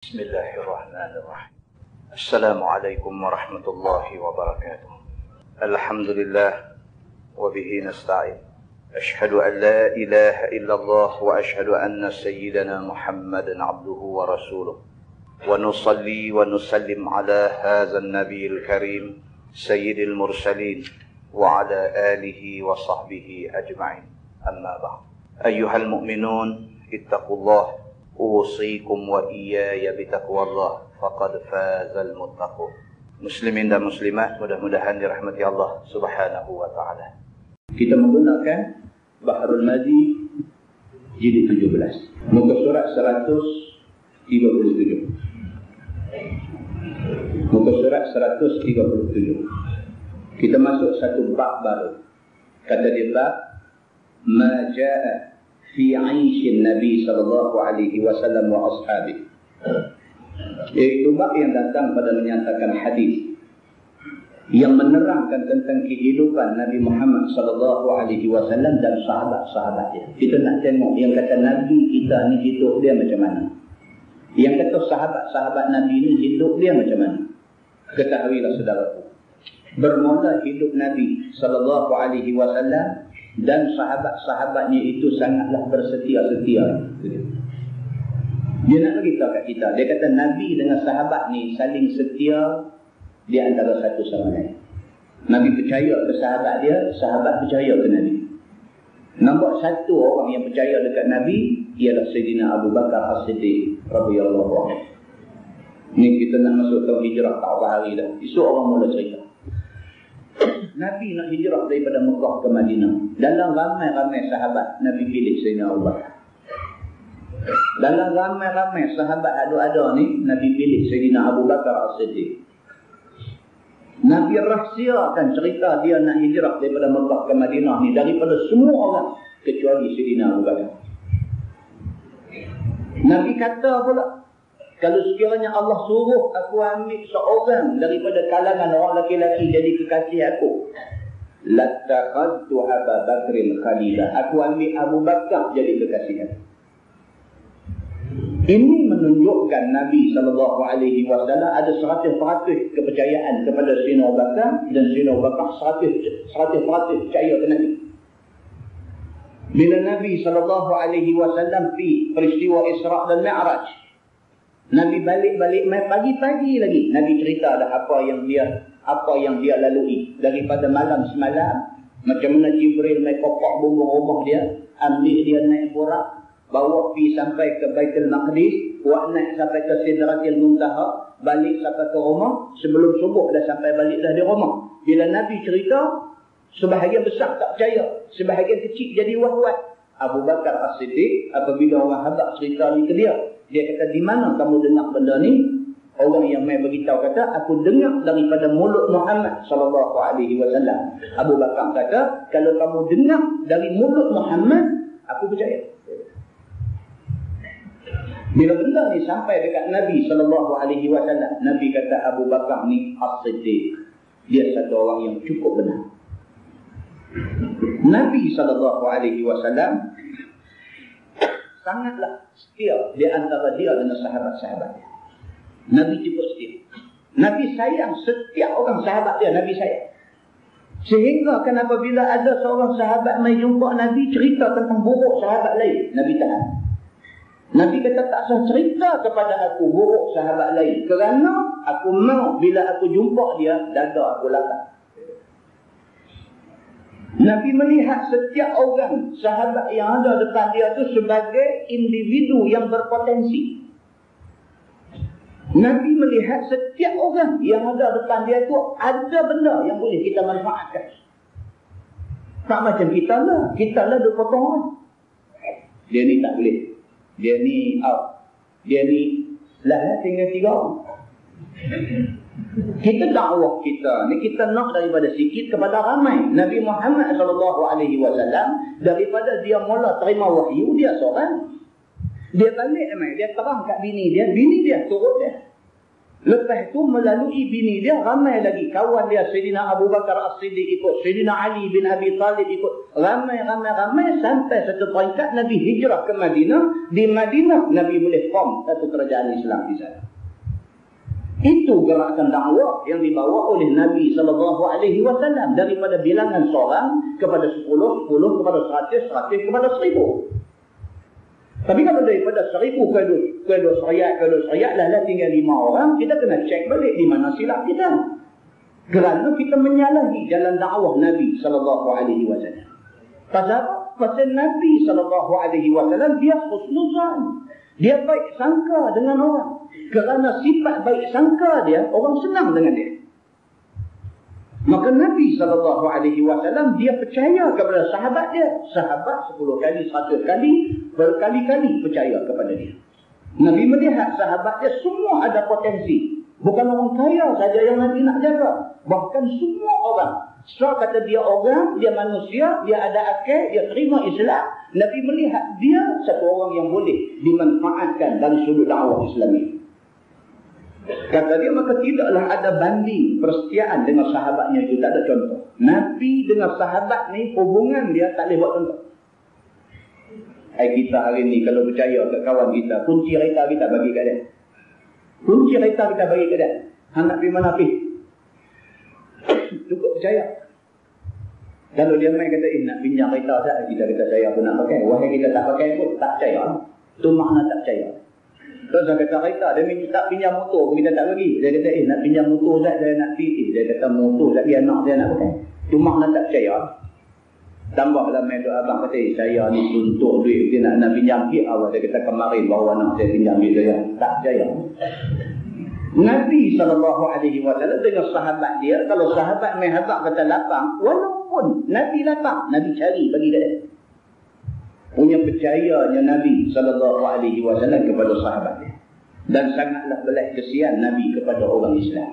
بسم الله الرحمن الرحيم. السلام عليكم ورحمة الله وبركاته. الحمد لله وبه نستعين. أشهد أن لا إله إلا الله وأشهد أن سيدنا محمدا عبده ورسوله ونصلي ونسلم على هذا النبي الكريم سيد المرسلين وعلى آله وصحبه أجمعين. أما بعد، أيها المؤمنون اتقوا الله، أوصيكم وإياي بتقوى الله فقد فاز المتقون. Muslimin dan muslimat, mudah-mudahan dirahmati Allah Subhanahu wa taala. Kita menggunakan Bahrul Madi jilid 17, muka surat 137. Muka surat 137. Kita masuk satu bab baru. Kata dia bab ma jaa fi 'aishin Nabi sallallahu alaihi wasallam wa ashabi. Iaitu bab yang datang pada menyatakan hadis yang menerangkan tentang kehidupan Nabi Muhammad sallallahu alaihi wasallam dan sahabat-sahabatnya. Kita nak tengok yang kata Nabi kita ni hidup dia macam mana. Yang kata sahabat-sahabat Nabi ni hidup dia macam mana. Ketahuilah saudaraku, bermula hidup Nabi sallallahu alaihi wasallam dan sahabat-sahabatnya itu sangatlah bersetia-setia. Dia nak beritahu kat kita, dia kata Nabi dengan sahabat ni saling setia di antara satu sama lain. Nabi percaya ke sahabat dia, sahabat percaya ke Nabi. Nombor satu orang yang percaya dekat Nabi ialah Sayyidina Abu Bakar As-Siddiq radhiyallahu anhu. Ni kita nak masuk tahun hijrah tak berapa hari dah. Esok orang mula cerita. Nabi nak hijrah daripada Mekah ke Madinah. Dalam ramai-ramai sahabat, Nabi pilih Sayyidina Abu Bakar. Dalam ramai-ramai sahabat ada ni, Nabi pilih Sayyidina Abu Bakar As-Siddiq. Nabi rahsiakan cerita dia nak hijrah daripada Mekah ke Madinah ni daripada semua orang kecuali Sayyidina Abu Bakar. Nabi kata pula, kalau sekiranya Allah suruh aku ambil seorang daripada kalangan orang lelaki jadi kekasih aku, lattakhadtu Abu Bakrin khalila. Aku ambil Abu Bakar jadi kekasih aku. Ini menunjukkan Nabi SAW ada 100% kepercayaan kepada Sayyidina Abu Bakar dan Sayyidina Abu Bakar 100% percaya ke Nabi. Bila Nabi SAW pergi peristiwa Isra' dan Mi'raj, Nabi balik mai pagi-pagi lagi. Nabi cerita dah apa yang dia lalui daripada malam semalam. Macam mana Jibril mai kopak bumbung rumah dia, ambil dia naik borak, bawa pergi sampai ke Baitul Maqdis, buat naik sampai ke Sidratil Muntaha, balik sampai ke rumah, sebelum subuh dah sampai balik dah di rumah. Bila Nabi cerita, sebahagian besar tak percaya, sebahagian kecil jadi wah-wah. Abu Bakar As-Siddiq apabila orang habaq cerita ni ke dia kata, di mana kamu dengar benda ni? Orang yang mai beritahu kata, aku dengar daripada mulut Muhammad sallallahu alaihi wasallam. Abu Bakar kata, kalau kamu dengar dari mulut Muhammad, aku percaya. Bila benda ni sampai dekat Nabi sallallahu alaihi wasallam, Nabi kata Abu Bakar ni As-Siddiq. Dia satu orang yang cukup benar. Nabi sallallahu alaihi wasallam sangatlah setia di antara dia dengan sahabat-sahabatnya. Nabi cukup setia. Nabi sayang setiap orang sahabat dia, Nabi sayang. Sehingga kan apabila ada seorang sahabat mai jumpa Nabi cerita tentang buruk sahabat lain, Nabi tahan. Nabi kata tak usah cerita kepada aku buruk sahabat lain, kerana aku mau bila aku jumpa dia, dada aku lapar. Nabi melihat setiap orang sahabat yang ada depan dia tu sebagai individu yang berpotensi. Nabi melihat setiap orang yang ada depan dia tu ada benda yang boleh kita manfaatkan. Tak macam kita lah 20 orang. Dia ni tak boleh. Dia ni out. Dia ni lah tinggal 3 orang. Kita dakwah kita ni, kita nak daripada sikit kepada ramai. Nabi Muhammad SAW daripada dia mula terima wahyu, dia seorang. Dia balik dia terang kat bini dia turut dia. Lepas tu melalui bini dia, ramai lagi kawan dia. Sayyidina Abu Bakar As-Siddiq ikut, Sayyidina Ali bin Abi Talib ikut. Ramai sampai satu peringkat Nabi hijrah ke Madinah. Di Madinah Nabi boleh form satu kerajaan Islam di sana. Itu gerakan dakwah yang dibawa oleh Nabi SAW daripada bilangan seorang kepada 10 kepada 100 kepada 1000. Tapi kalau daripada 1000 ke 200 lah tinggal 5 orang, kita kena cek balik di mana silap kita. Kerana kita menyalahi jalan dakwah Nabi SAW. Pasal apa? Pasal Nabi SAW dia husnuzan. Dia baik sangka dengan orang. Kerana sifat baik sangka dia, orang senang dengan dia. Maka Nabi SAW dia percaya kepada sahabat dia. Sahabat 10 kali, 100 kali, berkali-kali percaya kepada dia. Nabi melihat sahabat dia semua ada potensi. Bukan orang kaya saja yang Nabi nak jaga. Bahkan semua orang. So kata dia orang, dia manusia, dia ada akal, dia terima Islam. Nabi melihat dia satu orang yang boleh dimanfaatkan dari sudut dakwah Islami. Kata dia, maka tidaklah ada banding persetiaan dengan sahabatnya itu. Tak ada contoh. Nabi dengan sahabat ni, hubungan dia tak boleh buat contoh. Kita hari ni kalau percaya ke kawan kita, kunci kereta kita bagi kat dia. Kunci kereta kita bagi kat dia. Nak pergi mana pergi? Cukup percaya. Kalau dia main kata, nak pinjam kereta tak? Kita kata saya pun nak pakai. Wahai kita tak pakai pun, tak percaya. Itu makna tak percaya. Terus saya kata kereta, dia tak pinjam motor pun kita tak bagi. Dia kata, nak pinjam motor tak? Dia nak pergi. Dia kata motor tak, dia anak dia nak pakai. Itu makna tak percaya. Tambahlah main doa abang kata, saya ni suntuk duit, dia nak pinjam duit awal. Dia kata kemarin bawa anak saya pinjam duit saya. Tak percaya. Nabi SAW dengan sahabat dia, kalau sahabat main habak kata lapang, walaupun Nabi lapang, Nabi cari bagi dia. Punya percayanya Nabi SAW kepada sahabat dia. Dan sangatlah belas kesian Nabi kepada orang Islam.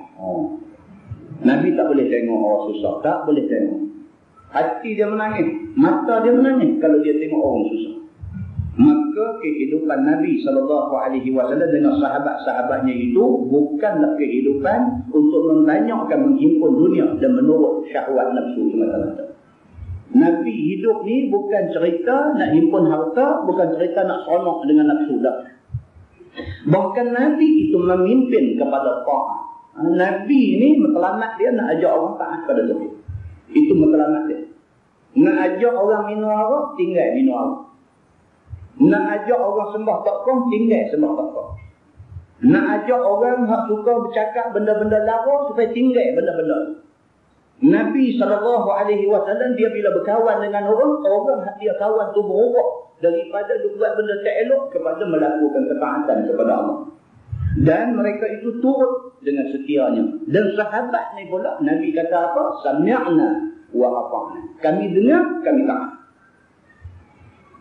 Nabi tak boleh tengok orang susah. Tak boleh tengok. Hati dia menangis, mata dia menangis kalau dia tengok orang susah. Maka kehidupan Nabi SAW dengan sahabat-sahabatnya itu bukanlah kehidupan untuk membanyakkan, menghimpun dunia dan menurut syahwat nafsu semata-mata. Nabi hidup ni bukan cerita nak himpun harta, bukan cerita nak seronok dengan nafsu dah. Bahkan Nabi itu memimpin kepada ta'at. Nabi ni matlamat dia nak ajak orang taat pada Tuhan. Itu matlamat dia. Nak ajak orang minum arak, tinggal minum arak. Nak ajak orang sembah takong, tinggal sembah takong. Nak ajak orang yang suka bercakap benda-benda lara, supaya tinggal benda-benda. Nabi SAW dia bila berkawan dengan orang dia kawan tu berubah daripada buat benda tak elok kepada melakukan ketaatan kepada Allah. Dan mereka itu turut dengan setianya. Dan sahabat ni pula Nabi kata apa? Sami'na wa ata'na. Kami dengar, kami taat.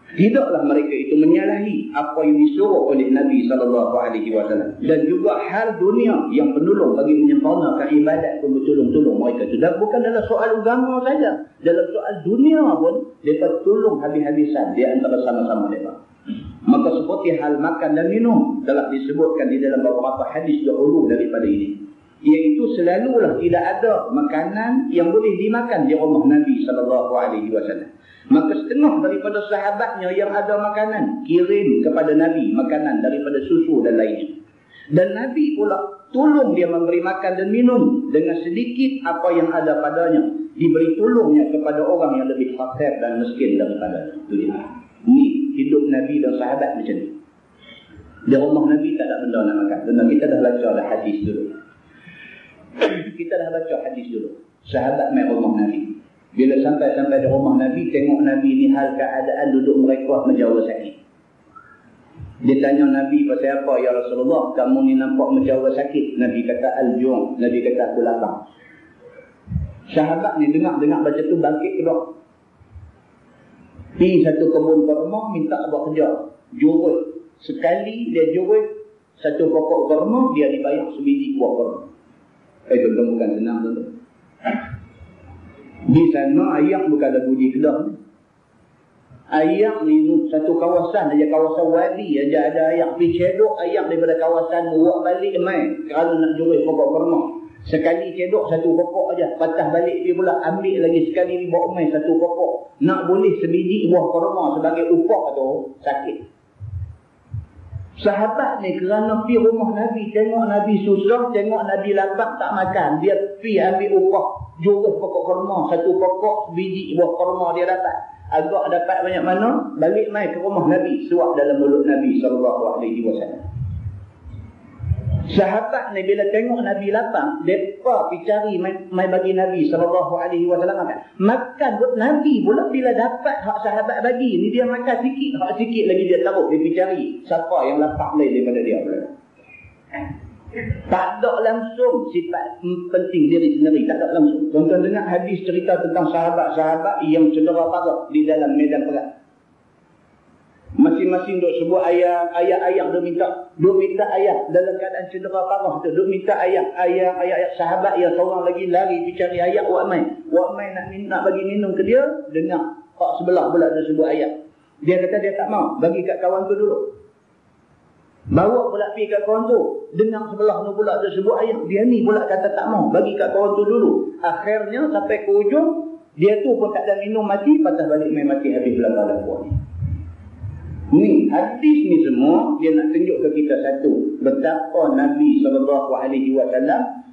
Tidaklah mereka itu menyalahi apa yang disuruh oleh Nabi SAW. Dan juga hal dunia yang penolong bagi menyempurnakan ibadat pun bertolong-tolong mereka itu. Dan bukan dalam soal agama saja. Dalam soal dunia pun, mereka tolong habis-habisan di antara sama-sama mereka. Maka seperti hal makan dan minum telah disebutkan di dalam beberapa hadis dahulu daripada ini. Iaitu selalulah tidak ada makanan yang boleh dimakan di rumah Nabi SAW. Maka setengah daripada sahabatnya yang ada makanan, kirim kepada Nabi makanan daripada susu dan lainnya. Dan Nabi pula tolong dia memberi makan dan minum dengan sedikit apa yang ada padanya. Diberi tolongnya kepada orang yang lebih fakir dan miskin daripadanya. Itu dia. Ini hidup Nabi dan sahabat macam ni. Di rumah Nabi tak ada benda nak makan. Dan kita dah baca dah hadis dulu. Kita dah baca hadis dulu. Sahabat main rumah Nabi. Bila sampai di rumah Nabi, tengok Nabi ni hal keadaan duduk mereka menjauh sakit. Dia tanya Nabi pasal apa? Ya Rasulullah, kamu ni nampak menjauh sakit. Nabi kata al-jum'. Nabi kata aku lapar. Sahabat ni dengar baca tu bangkit keluar. Pergi satu kebun kurma, minta buat kerja. Jurus. Sekali dia jurus satu pokok kurma, dia dibayar sebiji buah kurma. Tuan-tuan bukan senang tuan-tuan. Di sana ayam bukan lagu di Kedah. Ayak ni satu kawasan aja, kawasan wadi aja ada ayak. Pergi cedok ayak daripada kawasan buat balik mai kerana nak jual pokok kurma. Sekali cedok satu pokok aja, patah balik dia pula ambil lagi sekali ni bawa mai satu pokok. Nak boleh sebiji buah kurma sebagai upah tu sakit. Sahabat ni kerana pergi rumah Nabi, tengok Nabi susah, tengok Nabi lapar tak makan, dia pergi ambil upah jual pokok kurma, satu pokok biji buah kurma dia dapat. Agak dapat banyak mana, balik mai ke rumah Nabi, suap dalam mulut Nabi SAW. Sahabat ni bila tengok Nabi lapar, mereka pergi cari mai bagi Nabi SAW makan. Makan buat Nabi pula bila dapat hak sahabat bagi ni, dia makan sikit, hak sikit lagi dia taruh, dia pergi cari siapa yang lapar lain daripada dia pula. Tak ada langsung sifat penting diri sendiri, tak ada langsung. Tuan-tuan dengar hadis cerita tentang sahabat-sahabat yang cedera parah di dalam medan perang. Masing-masing duk sebut ayat duk minta ayat dalam keadaan cedera parah tu, duk minta ayat sahabat yang seorang lagi lari pergi cari ayat Wak Mai nak bagi minum ke dia, dengar hak sebelah pula dia sebut ayat. Dia kata dia tak mau, bagi kat kawan tu dulu. Bawa pula pergi kat kawan tu, dengar sebelah tu pula dia sebut ayat, dia ni pula kata tak mau, bagi kat kawan tu dulu. Akhirnya sampai ke ujung, dia tu pun tak ada minum, mati, patah balik main mati habis belakang puan. Ni hadis ni semua dia nak tunjuk ke kita satu, betapa Nabi SAW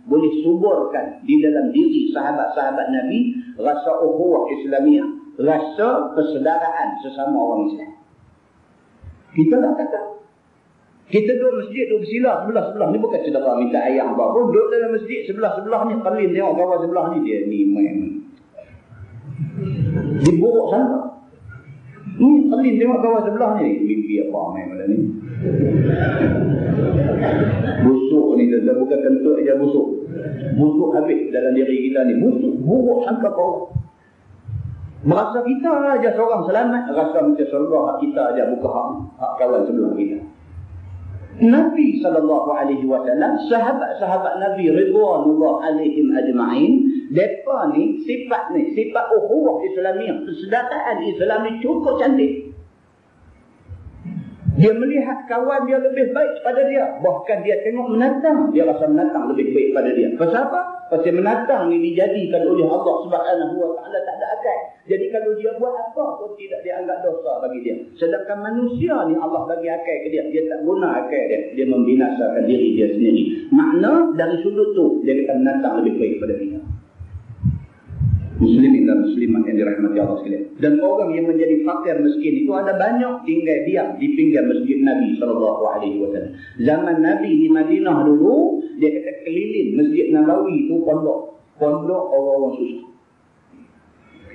boleh suburkan di dalam diri sahabat-sahabat Nabi rasa ukhuwah Islamiah, rasa persaudaraan sesama orang Islam. Kita tak kata kita duduk masjid, duduk bersila sebelah-sebelah ni, bukan cedera minta ayam apa pun, duduk dalam masjid sebelah-sebelah ni, pelin tengok kawan sebelah ni, dia ni main dia buruk sangat. Ni pelin tengok kawan sebelah ni, mimpi apa main malam ni. Busuk ni, bukan kentut aja busuk. Busuk habis dalam diri kita ni, busuk, buruk sangka kawan. Merasa kita aja seorang selamat, rasa macam surga hak kita aja, bukan hak kawan sebelah kita. Nabi SAW, sahabat-sahabat Nabi ridwanullah alaihim ajma'in, mereka ni sifat ukhuwah Islamiah, persaudaraan Islam ni cukup cantik. Dia melihat kawan dia lebih baik pada dia, bahkan dia tengok menatang, dia rasa menatang lebih baik pada dia. Pasal apa? Pasal menatang ni dijadikan oleh Allah Subhanahu Wa Taala tak ada akal. Jadi kalau dia buat apa pun tidak dianggap dosa bagi dia. Sedangkan manusia ni Allah bagi akal ke dia, dia tak guna akal dia membinasakan diri dia sendiri. Makna dari sudut tu dia kata menatang lebih baik pada kita. Muslimin dan muslimat yang dirahmati Allah sekalian. Dan orang yang menjadi fakir miskin itu ada banyak tinggal diam di pinggir masjid Nabi SAW. Zaman Nabi di Madinah dulu, dia kata keliling masjid Nabawi itu pondok orang-orang susah.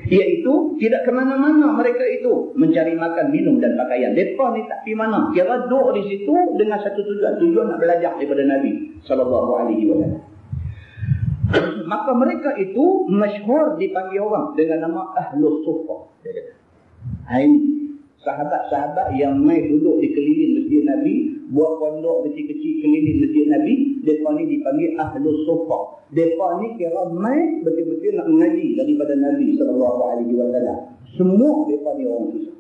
Iaitu tidak ke mana-mana mereka itu mencari makan, minum dan pakaian. Mereka ni tak pergi mana, kira duduk di situ dengan satu tujuan nak belajar daripada Nabi SAW. Maka mereka itu masyhur dipanggil orang dengan nama Ahlus Suffah. Dia kata, ini sahabat-sahabat yang mai duduk di keliling masjid Nabi, buat pondok kecil-kecil keliling masjid Nabi, mereka ni dipanggil Ahlus Suffah. Mereka ni kira mai betul-betul nak mengaji daripada Nabi SAW. Semua mereka ni orang susah.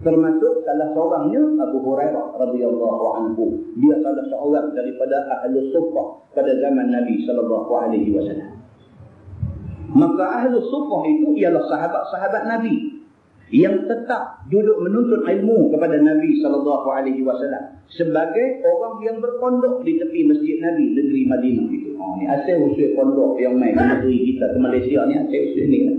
Termasuk salah seorangnya Abu Hurairah radhiyallahu anhu. Dia salah seorang daripada Ahlus Suffah pada zaman Nabi SAW. Maka Ahlus Suffah itu ialah sahabat-sahabat Nabi yang tetap duduk menuntut ilmu kepada Nabi SAW sebagai orang yang berpondok di tepi masjid Nabi negeri Madinah itu. Ni asal usul pondok yang main ke negeri kita, ke Malaysia ni asal usul ni kan.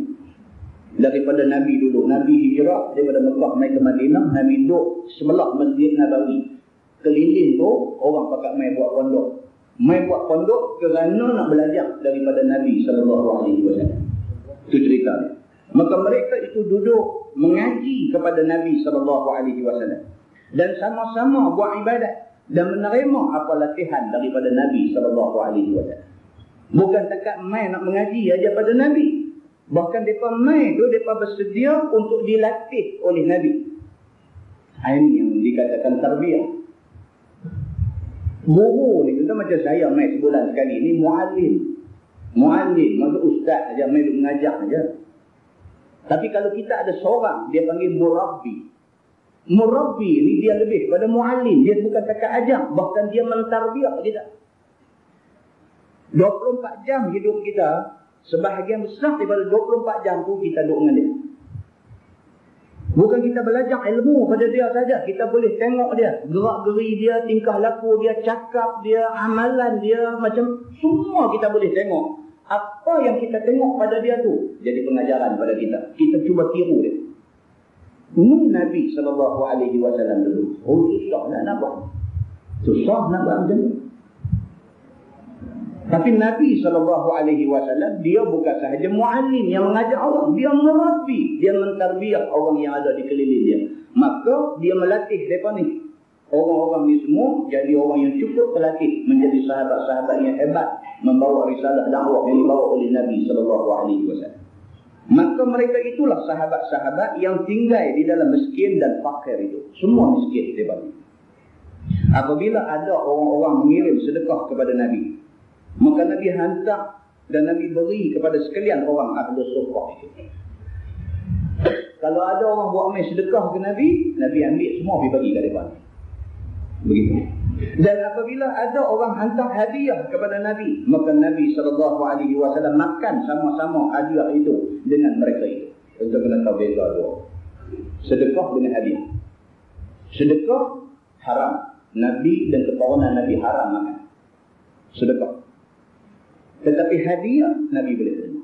Daripada Nabi dulu, Nabi hijrah daripada Mekah mai ke Madinah, Nabi duduk sebelah Masjid Nabawi. Keliling tu orang pakat mai buat pondok. Mai buat pondok kerana nak belajar daripada Nabi SAW. Itu ceritanya. Maka mereka itu duduk mengaji kepada Nabi SAW dan sama-sama buat ibadat dan menerima apa latihan daripada Nabi SAW. Bukan takat mai nak mengaji aja pada Nabi. Bahkan mereka mai tu, mereka bersedia untuk dilatih oleh Nabi. Ini yang dikatakan tarbiyah. Guru ni, contoh macam saya mai sebulan sekali, ni mu'alim. Mu'alim, maksud ustaz aja mai mengajar aja. Tapi kalau kita ada seorang, dia panggil murabbi. Murabbi ni dia lebih pada muallim. Dia bukan takat ajar, bahkan dia mentarbiah kita. 24 jam hidup kita, sebahagian besar daripada 24 jam tu kita duduk dengan dia. Bukan kita belajar ilmu pada dia saja. Kita boleh tengok dia, gerak-geri dia, tingkah laku dia, cakap dia, amalan dia, macam semua kita boleh tengok. Apa yang kita tengok pada dia tu jadi pengajaran pada kita. Kita cuba tiru dia. Ini Nabi SAW dulu. Oh, susah nak buat. Susah nak buat macam ni. Tapi Nabi SAW, dia bukan sahaja muallim yang mengajar orang. Dia merabbi. Dia mentarbiah orang yang ada di keliling dia. Maka dia melatih mereka ni. Orang-orang ni semua jadi orang yang cukup terlatih. Menjadi sahabat-sahabat yang hebat. Membawa risalah dakwah yang dibawa oleh Nabi SAW. Maka mereka itulah sahabat-sahabat yang tinggal di dalam miskin dan fakir itu. Semua miskin mereka ni. Apabila ada orang-orang mengirim sedekah kepada Nabi, maka Nabi hantar dan Nabi beri kepada sekalian orang ahli suffah itu. Kalau ada orang buat main sedekah ke Nabi, Nabi ambil semua pergi bagi kat mereka. Begitu. Dan apabila ada orang hantar hadiah kepada Nabi, maka Nabi SAW makan sama-sama hadiah itu dengan mereka itu. Untuk kena tahu beza dua. Sedekah dengan hadiah. Sedekah haram. Nabi dan keturunan Nabi haram makan sedekah. Tetapi hadiah Nabi boleh terima.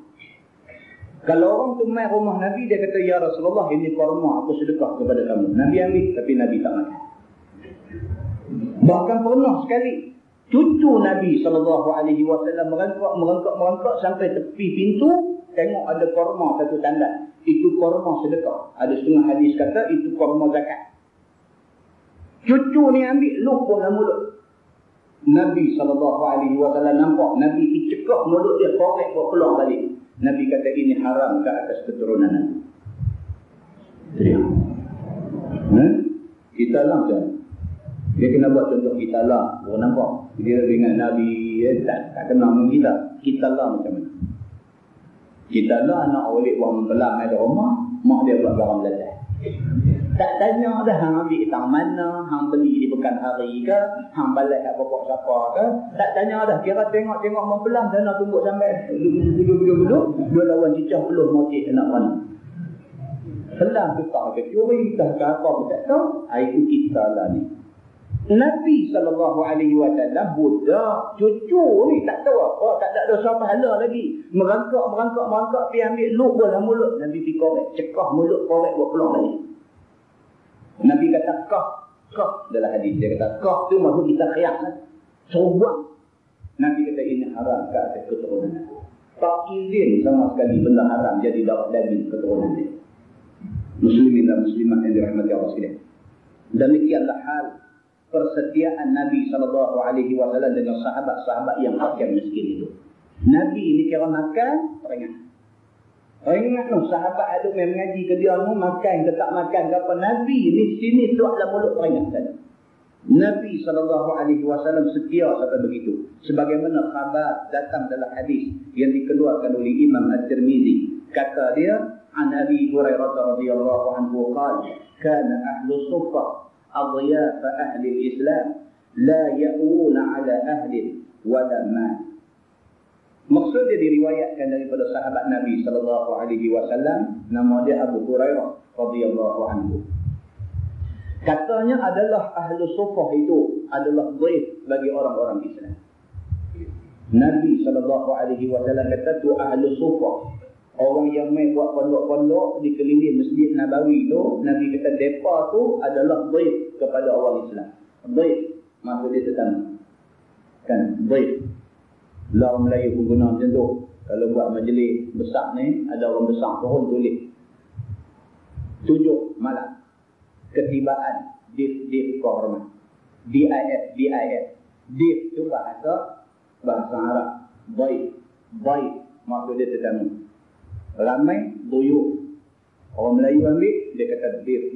Kalau orang tu mai rumah Nabi, dia kata, "Ya Rasulullah, ini kurma aku sedekah kepada kamu." Nabi ambil, tapi Nabi tak makan. Bahkan pernah sekali cucu Nabi SAW merangkak sampai tepi pintu, tengok ada kurma satu tandan. Itu kurma sedekah. Ada setengah hadis kata itu kurma zakat. Cucu ni ambil, lupa dalam mulut. Nabi SAW nampak, Nabi dicekak mulut dia, korek buat keluar balik. Nabi kata ini haram ke atas keturunan Nabi. Kita lah macam dia kena buat contoh kita lah. Orang nampak dia dengan Nabi tak kenal dengan kita. Kita lah macam mana? Kita lah anak olik buat membelah ada rumah, mak dia buat barang belajar. Tak tanya dah hang ambil tang mana, hang beli di pekan hari ke, hang balik kat pokok siapa ke. Tak tanya dah, kira tengok-tengok membelah sana tunggu sampai duduk dua lawan cicah peluh motik anak mana. Selang tukar ke curi, dah ke apa pun tak tahu. Itu kita lah ni. Nabi SAW budak, cucu ni tak tahu apa, tak ada dosa pahala lagi. Merangkak, pergi ambil luk dalam mulut. Nabi pergi korek, cekah mulut, korek buat keluar balik. Nabi kata kah dalam hadis. Dia kata kah tu maksud kita khiyak lah. Suruh buang. Nabi kata ini haram ke atas keturunan. Tak izin sama sekali benda haram jadi darah daging keturunan dia. Muslimin dan muslimat yang dirahmati Allah sekalian. Demikianlah hal persetiaan Nabi SAW dengan sahabat-sahabat yang fakir miskin itu. Nabi ini kira makan, teringat. Ingat tu, sahabat ada yang mengaji ke dia tu, makan ke tak makan ke apa. Nabi ni sini tuak dalam mulut teringat tadi. Nabi SAW setia sampai begitu. Sebagaimana khabar datang dalam hadis yang dikeluarkan oleh Imam At-Tirmizi. Kata dia, an Abi Hurairah radhiyallahu anhu qala, kana ahlu suffah adhiyaf ahli al-Islam la ya'una ala ahli wala mal. Maksudnya diriwayatkan daripada sahabat Nabi SAW, nama dia Abu Hurairah radhiyallahu anhu. Katanya adalah ahlu suffah itu adalah dhaif bagi orang-orang Islam. Nabi SAW kata tu ahlu suffah, orang yang main buat pondok-pondok di keliling Masjid Nabawi tu, Nabi kata depa tu adalah dhaif kepada orang Islam. Dhaif maksud dia tetamu. Kan dhaif. Lah orang Melayu pun guna macam tu. Kalau buat majlis besar ni, ada orang besar turun tulis 7 malam ketibaan dif kehormat. DIF. Dif tu bahasa Arab. Baik maksud dia tetamu. Ramai duyuk. Orang Melayu ambil, dia kata dif.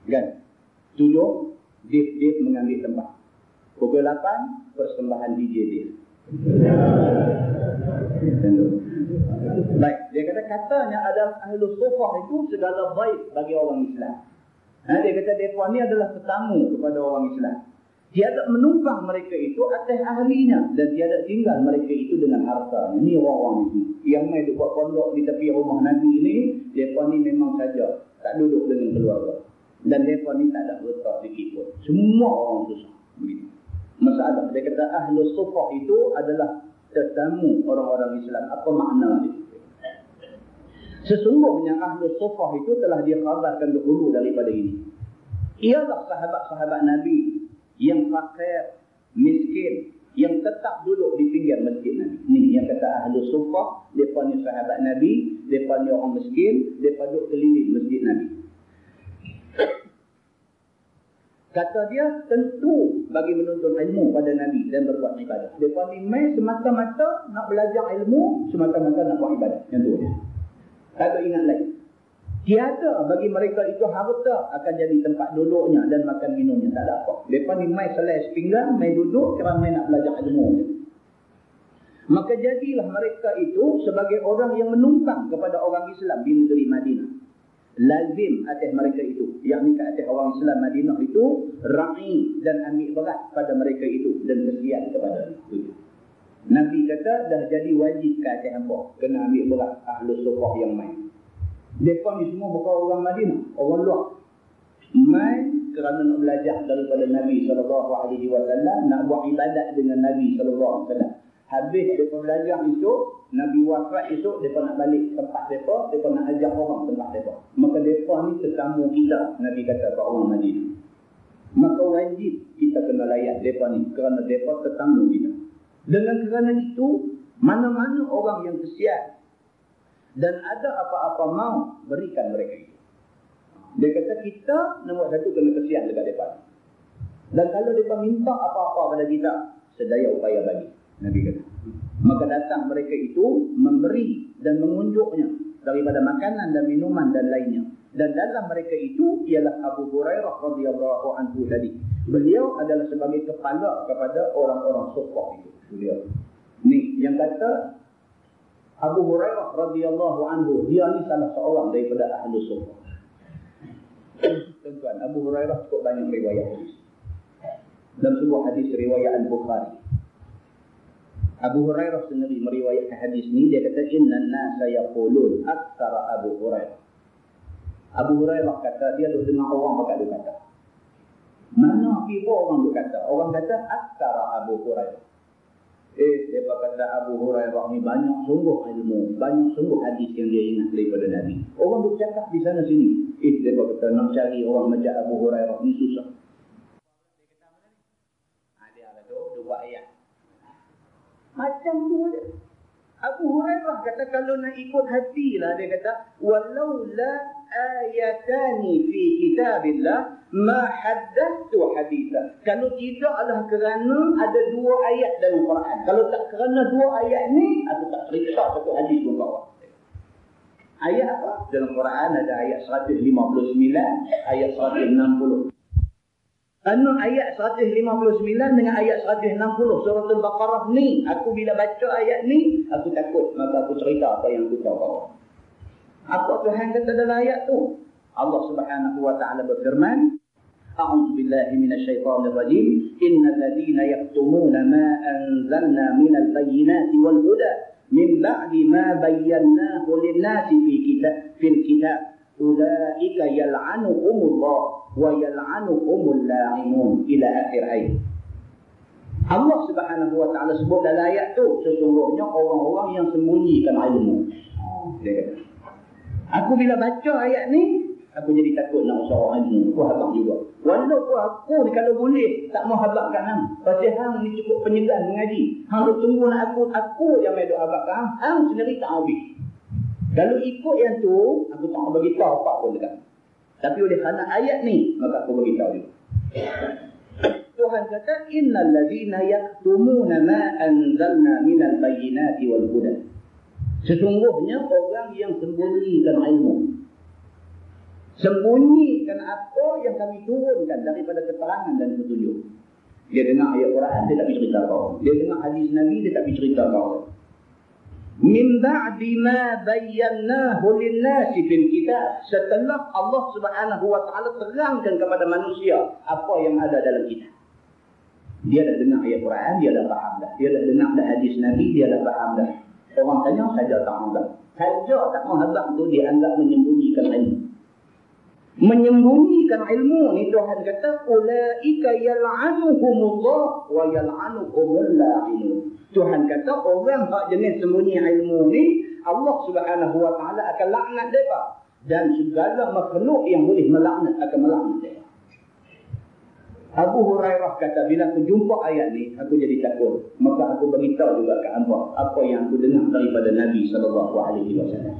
Kan? 7 dif mengambil tempat. Pukul 8 persembahan DJ dif. Baik, dia katanya adalah Ahlus Sufah itu segala baik bagi orang Islam. Dia kata mereka ni adalah tetamu kepada orang Islam. Tiada menumpang mereka itu atas ahlinya dan tiada tinggal mereka itu dengan harta. Ini orang-orang itu yang main buat pondok di tepi rumah Nabi ini, mereka ni memang saja tak duduk dengan keluarga. Dan mereka ni tak ada harta sedikit pun. Semua orang susah. Begitu. Masalah, dia kata Ahlus Sufah itu adalah tetamu orang-orang Islam. Apa makna itu? Sesungguhnya Ahlus Sufah itu telah dikhabarkan dahulu daripada ini. Ialah sahabat-sahabat Nabi yang fakir, miskin, yang tetap duduk di pinggir masjid Nabi. Ni yang kata Ahlus Sufah, mereka ni sahabat Nabi, mereka ni orang miskin, mereka duduk keliling masjid Nabi. Kata dia, tentu bagi menuntut ilmu pada Nabi dan berbuat ibadah. Mereka ni main semata-mata nak belajar ilmu, semata-mata nak buat ibadah. Yang tu dia. Kalau ingat lagi, tiada bagi mereka itu harta akan jadi tempat duduknya dan makan minumnya. Tak ada apa. Mereka ni main selai sepinggang, main duduk, kerana main nak belajar ilmu. Maka jadilah mereka itu sebagai orang yang menumpang kepada orang Islam di negeri Madinah. Lazim atas mereka itu, yakni atas orang Islam Madinah itu, ra'i dan ambil berat pada mereka itu dan kesian kepada itu. Nabi kata dah jadi wajib ke atas hamba, kena ambil berat Ahlus Sufah yang main. Mereka ni semua bukan orang Madinah, orang luar. Main kerana nak belajar daripada Nabi SAW, nak buat ibadat dengan Nabi SAW. Habis mereka belajar esok, Nabi wafat esok, mereka nak balik tempat mereka nak ajak orang tempat mereka. Maka mereka ni tetamu kita, Nabi kata ke orang Madinah. Maka wajib kita kena layan mereka ni, kerana mereka tetamu kita. Dengan kerana itu, mana-mana orang yang kesian dan ada apa-apa mau, berikan mereka itu. Dia kata kita nombor satu kena kesian dekat mereka. Dan kalau mereka minta apa-apa pada kita, sedaya upaya bagi. Nabi kata. Maka datang mereka itu memberi dan mengunjuknya daripada makanan dan minuman dan lainnya. Dan dalam mereka itu ialah Abu Hurairah radhiyallahu anhu tadi. Beliau adalah sebagai kepala kepada orang-orang Sufah itu. Beliau. Ni yang kata Abu Hurairah radhiyallahu anhu, dia ni salah seorang daripada Ahlus Sufah. Tuan-tuan, Abu Hurairah cukup banyak riwayat hadis. Dalam sebuah hadis riwayat Al-Bukhari, Abu Hurairah sendiri meriwayatkan hadis ni, dia kata innan nasa yaqulun aktsara Abu Hurairah. Abu Hurairah kata dia duk dengar orang pakai dia kata. Mana pipo orang duk kata? Orang kata aktsara Abu Hurairah. Dia kata Abu Hurairah ni banyak sungguh ilmu, banyak sungguh hadis yang dia ingat daripada Nabi. Orang duk cakap di sana sini. Dia kata nak cari orang macam Abu Hurairah ni susah. Dia ada dua ayat. Macam tu dia. Abu Hurairah kata kalau nak ikut hati lah, dia kata walau la ayatani fi kitabillah ma haddathtu haditha. Kalau tidak adalah kerana ada dua ayat dalam Quran. Kalau tak kerana dua ayat ni, aku tak cerita satu hadis pun kawan. Ayat apa? Dalam Quran ada ayat 159, ayat 160. Ayat 159 dengan ayat 160 surah Al-Baqarah ni, aku bila baca ayat ni, aku takut, maka aku cerita apa yang aku tahu. Apa Tuhan kata dalam ayat tu? Allah Subhanahu wa taala berfirman, A'udzu billahi minasyaitonir rajim, innal ladzina yaktumuna ma anzalna minal bayyinati wal huda min ba'di ma bayyanahu lin-nasi fil kitab ulaika yal'anuhumullah wa yal'anuhumul la'inun ila akhir ayat. Allah Subhanahu wa taala sebut dalam ayat tu sesungguhnya orang-orang yang sembunyikan ilmu. Dia kata, aku bila baca ayat ni, aku jadi takut nak usaha ilmu. Aku habaq juga. Walaupun aku ni kalau boleh tak mau habaqkan hang. Pasal hang ni cukup penyegan mengaji. Hang duk tunggu nak aku yang mai duk habaqkan hang sendiri tak habis. Kalau ikut yang tu, aku tak bagi tahu apa pun dekat. Tapi oleh kerana ayat ni, maka aku bagi tahu juga. Tuhan kata, innal ladzina yaktumuna ma anzalna minal bayyinati wal huda. Sesungguhnya orang yang sembunyikan ilmu. Sembunyikan apa yang kami turunkan daripada keterangan dan petunjuk. Dia dengar ayat Quran, dia tak pergi cerita kau. Dia dengar hadis Nabi, dia tak pergi cerita kau. Min ba'di ma bayyanahu lin-nasi fil kitab. Setelah Allah Subhanahu wa taala terangkan kepada manusia apa yang ada dalam kitab. Dia dah dengar ayat Quran, dia dah faham dah. Dia dah dengar dah hadis Nabi, dia dah faham dah. Orang tanya saja tak faham. Saja tak faham tu dia anggap menyembunyikan ilmu. Menyembunyikan ilmu ni Tuhan kata ulaika yal'anuhumullah wa yal'anuhumul la'inun. Tuhan kata orang hak jenis sembunyi ilmu ni Allah Subhanahu wa taala akan laknat depa dan segala makhluk yang boleh melaknat akan melaknat depa. Abu Hurairah kata bila aku jumpa ayat ni aku jadi takut, maka aku beritahu juga ke hangpa apa yang aku dengar daripada Nabi sallallahu alaihi wasallam.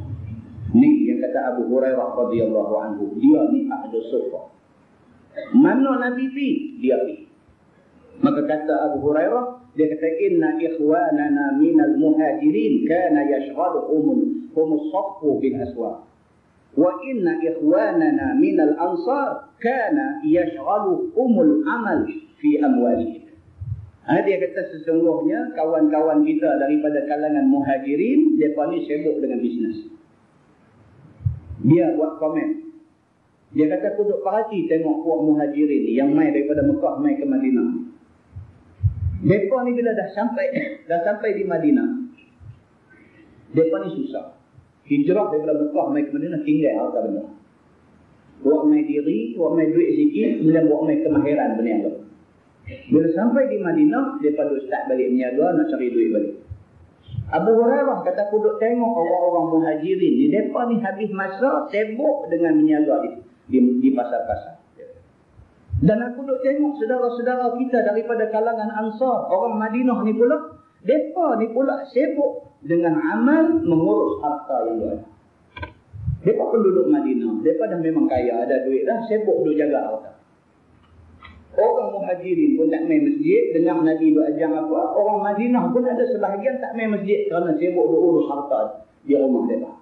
Ni yang kata Abu Hurairah radhiyallahu anhu, dia ni ahli sufa. Mana Nabi pi? Dia pi. Maka kata Abu Hurairah, dia kata inna ikhwanana minal muhajirin kana yashghaluhum as-saffu bil aswaq. Wa inna ikhwanana minal ansar kana yashghaluhum al-amal fi amwalihim. Dia kata sesungguhnya kawan-kawan kita daripada kalangan muhajirin, mereka ni sibuk dengan bisnes. Dia buat komen. Dia kata aku duduk perhati tengok puak muhajirin ni yang mai daripada Mekah mai ke Madinah. Mereka ni bila dah sampai di Madinah, mereka ni susah. Hijrah daripada Mekah mai ke Madinah tinggal harta benda. Buat mai diri, buat mai duit sikit, kemudian buat mai kemahiran berniaga. Bila sampai di Madinah, mereka duduk start balik berniaga nak cari duit balik. Abu Hurairah kata aku duduk tengok orang-orang muhajirin ni, mereka ni habis masa sibuk dengan berniaga di pasar-pasar. Dan aku duduk tengok saudara-saudara kita daripada kalangan Ansar, orang Madinah ni pula, mereka ni pula sibuk dengan amal mengurus harta yang ada. Mereka penduduk Madinah, mereka dah memang kaya, ada duit dah, sibuk duduk jaga harta. Orang muhajirin pun tak main masjid, dengar Nabi berajar apa. Orang Madinah pun ada sebahagian tak main masjid kerana sibuk berurus harta di rumah mereka.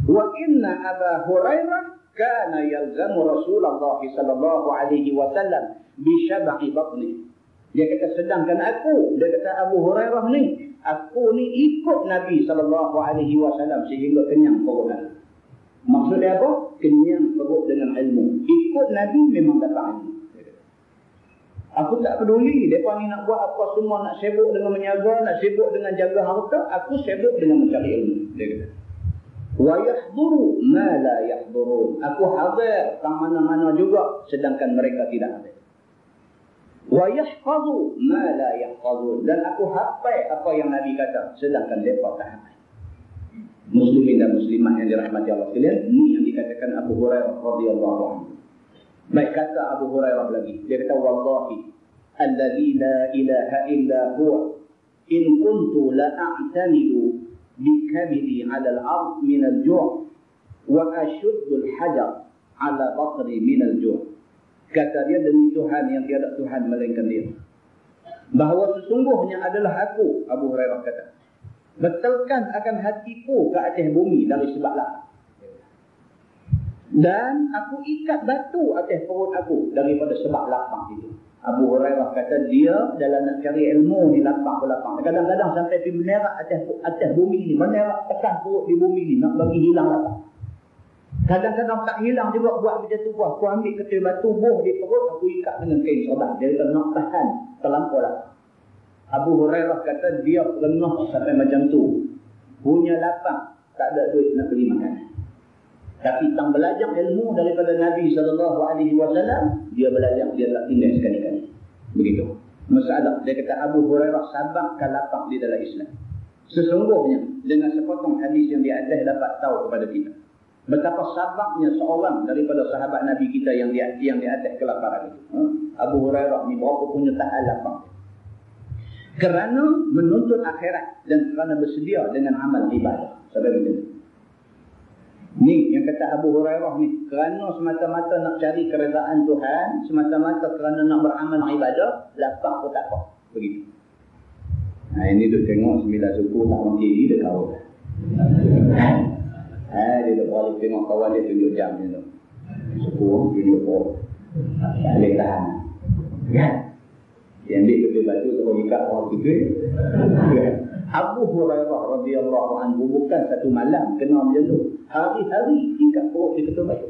Wa inna Aba Hurairah kana yalzamu Rasulullah sallallahu alaihi wasallam bi syab'i batni. Dia kata sedangkan aku, dia kata Abu Hurairah ni, aku ni ikut Nabi sallallahu alaihi wasallam sehingga kenyang perut aku. Maksudnya apa? Kenyang perut dengan ilmu. Ikut Nabi memang dapat ilmu. Aku tak peduli mereka ni nak buat apa semua, nak sibuk dengan menjaga, nak sibuk dengan jaga harta, aku sibuk dengan mencari ilmu. Dia kata. Wa yahduru ma la yahdurun. Aku hadir ke mana-mana juga sedangkan mereka tidak hadir. Wa yahfazu ma la yahfazun. Dan aku hafal apa yang Nabi kata sedangkan mereka tak hafal. Muslimin dan muslimat yang dirahmati Allah sekalian, ini yang dikatakan Abu Hurairah radhiyallahu anhu. Baik kata Abu Hurairah lagi, dia kata wallahi alladzi la ilaha illa huwa in kuntu la a'tamidu bi kabidi 'ala al-ard min al-ju' wa ashuddu al-hajar 'ala batri min al-ju'. Kata dia demi Tuhan yang tiada Tuhan melainkan dia, bahawa sesungguhnya adalah aku, Abu Hurairah kata, betulkan akan hatiku ke atas bumi dari sebab lapar. Dan aku ikat batu atas perut aku daripada sebab lapang itu. Abu Hurairah kata dia dalam nak cari ilmu ni lapang-lapang. Kadang-kadang sampai pergi menerak atas bumi ni. Menerak tekan perut di bumi ni nak bagi hilang lapang. Kadang-kadang tak hilang juga buat macam tu. Aku ambil ketul batu buh di perut, aku ikat dengan kain sorban. Dia kata nak tahan terlampau lapang. Abu Hurairah kata dia pernah sampai macam tu. Punya lapang, tak ada duit nak beli makanan. Tapi tang belajar ilmu daripada Nabi SAW, dia belajar, dia tak tinggal sekali-kali. Begitu. Masalah, dia kata Abu Hurairah sabak kalapang di dalam Islam. Sesungguhnya, dengan sepotong hadis yang di atas dapat tahu kepada kita, betapa sabaknya seorang daripada sahabat Nabi kita yang di atas kelaparan itu. Abu Hurairah ni berapa punya tahan lapang. Kerana menuntut akhirat dan kerana bersedia dengan amal ibadah. Sampai macam itu. Ni yang kata Abu Hurairah ni, kerana semata-mata nak cari keredaan Tuhan, semata-mata kerana nak beramal ibadah, lapang pun tak apa. Begitu. Nah, ini duk tengok 9 suku tak mati ni dia tahu. Dia dah balik tengok kawan dia tunjuk jam ni tu. Suku tunjuk tak boleh tahan. Kan? Dia ambil keping batu terus ikat orang keping. Abu Hurairah radhiyallahu anhu bukan satu malam kena macam tu. Hari-hari ikat perut di keping batu.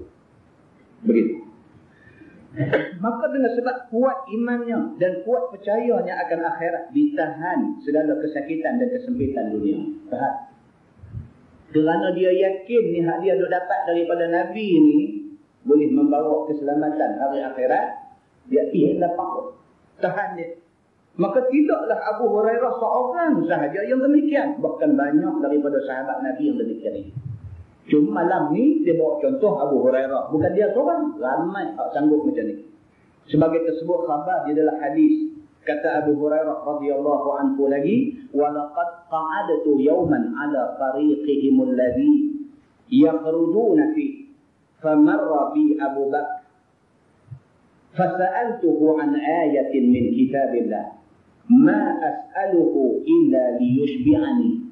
Begitu. Maka dengan sebab kuat imannya dan kuat percayanya akan akhirat, ditahan segala kesakitan dan kesempitan dunia. Tahan. Kerana dia yakin ni hak dia dapat daripada Nabi ni boleh membawa keselamatan hari akhirat, dia lapang. Tahan dia. Maka tidaklah Abu Hurairah seorang sahaja yang demikian. Bahkan banyak daripada sahabat Nabi yang demikian ini. Cuma malam ni dia bawa contoh Abu Hurairah. Bukan dia seorang. Ramai tak sanggup macam ni. Sebagai tersebut khabar dia adalah hadis. Kata Abu Hurairah radhiyallahu anhu lagi, "Walaqad qa'adtu yawman 'ala tariqihim alladhi yakhrujuna fi famarra bi Abu Bakr fasa'altuhu 'an ayatin min kitabillah ma as'aluhu illa liyushbi'ani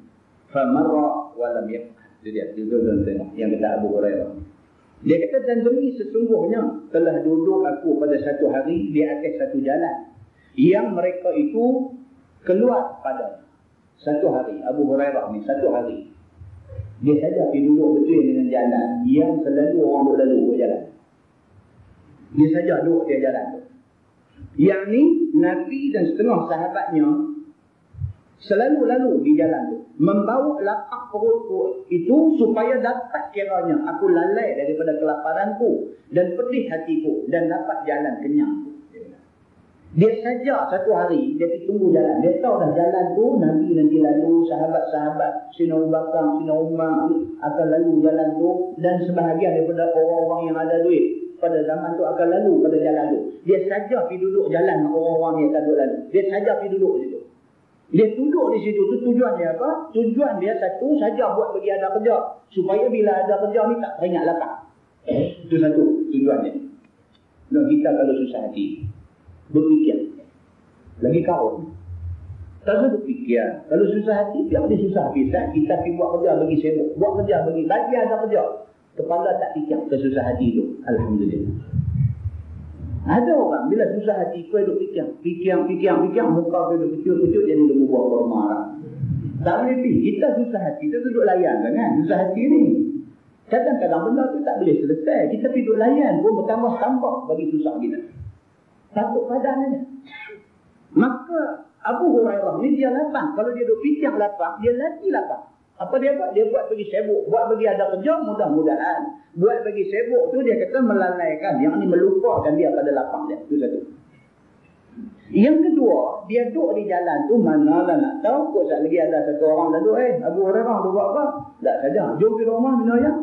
famarra wa lam yaf'al." Dia tengok yang kata Abu Hurairah. Dia kata, dan demi sesungguhnya telah duduk aku pada satu hari di atas satu jalan yang mereka itu keluar pada satu hari. Abu Hurairah ni satu hari dia saja pergi duduk betul dengan jalan yang selalu orang duduk lalu ke jalan. Dia saja duduk di jalan tu. Yang ni Nabi dan setengah sahabatnya selalu lalu di jalan tu, membawa lapak perutku itu supaya dapat kiranya aku lalai daripada kelaparanku dan pedih hatiku dan dapat jalan kenyang. Dia saja satu hari, dia pergi tunggu jalan. Dia tahu dah jalan tu, Nabi nanti lalu, sahabat-sahabat, Sina Abu Bakar, Sina Umar akan lalu jalan tu. Dan sebahagian daripada orang-orang yang ada duit pada zaman tu akan lalu pada jalan tu. Dia saja pergi duduk jalan orang-orang yang akan duduk lalu. Dia saja pergi duduk di situ. Dia duduk di situ tu tujuannya apa? Tujuan dia satu saja buat bagi ada kerja. Supaya bila ada kerja ni tak teringat lapar. Itu satu tujuannya. Dan kita kalau susah hati, berfikir lagi kau tak usah berfikir. Kalau susah hati biar dia susah habis. Kita pergi buat kerja bagi sibuk, buat kerja bagi ada kerja, kepala tak fikir kesusah hati itu. Alhamdulillah. Ada orang bila susah hati kau duk fikir muka kau duk pucuk jadi lembu buah kurma. Tak boleh pergi. Kita susah hati kita duduk layan kan susah hati ni. Kadang-kadang benda tu tak boleh selesai. Kita pergi duduk layan pun bertambah-tambah bagi susah kita. Takut padannya. Maka Abu Hurairah ni dia lapang. Kalau dia duk fikir lapang, dia lagi lapang. Apa dia buat? Dia buat bagi sibuk. Buat bagi ada kerja, mudah-mudahan. Buat bagi sibuk tu dia kata melalaikan. Yang ni melupakan dia pada lapang dia. Itu satu. Yang kedua, dia duduk di jalan tu manalah nak tahu. Kok sekali lagi ada satu orang lalu, Abu Hurairah tu buat apa? Tak saja. Jom ke rumah minum ayam.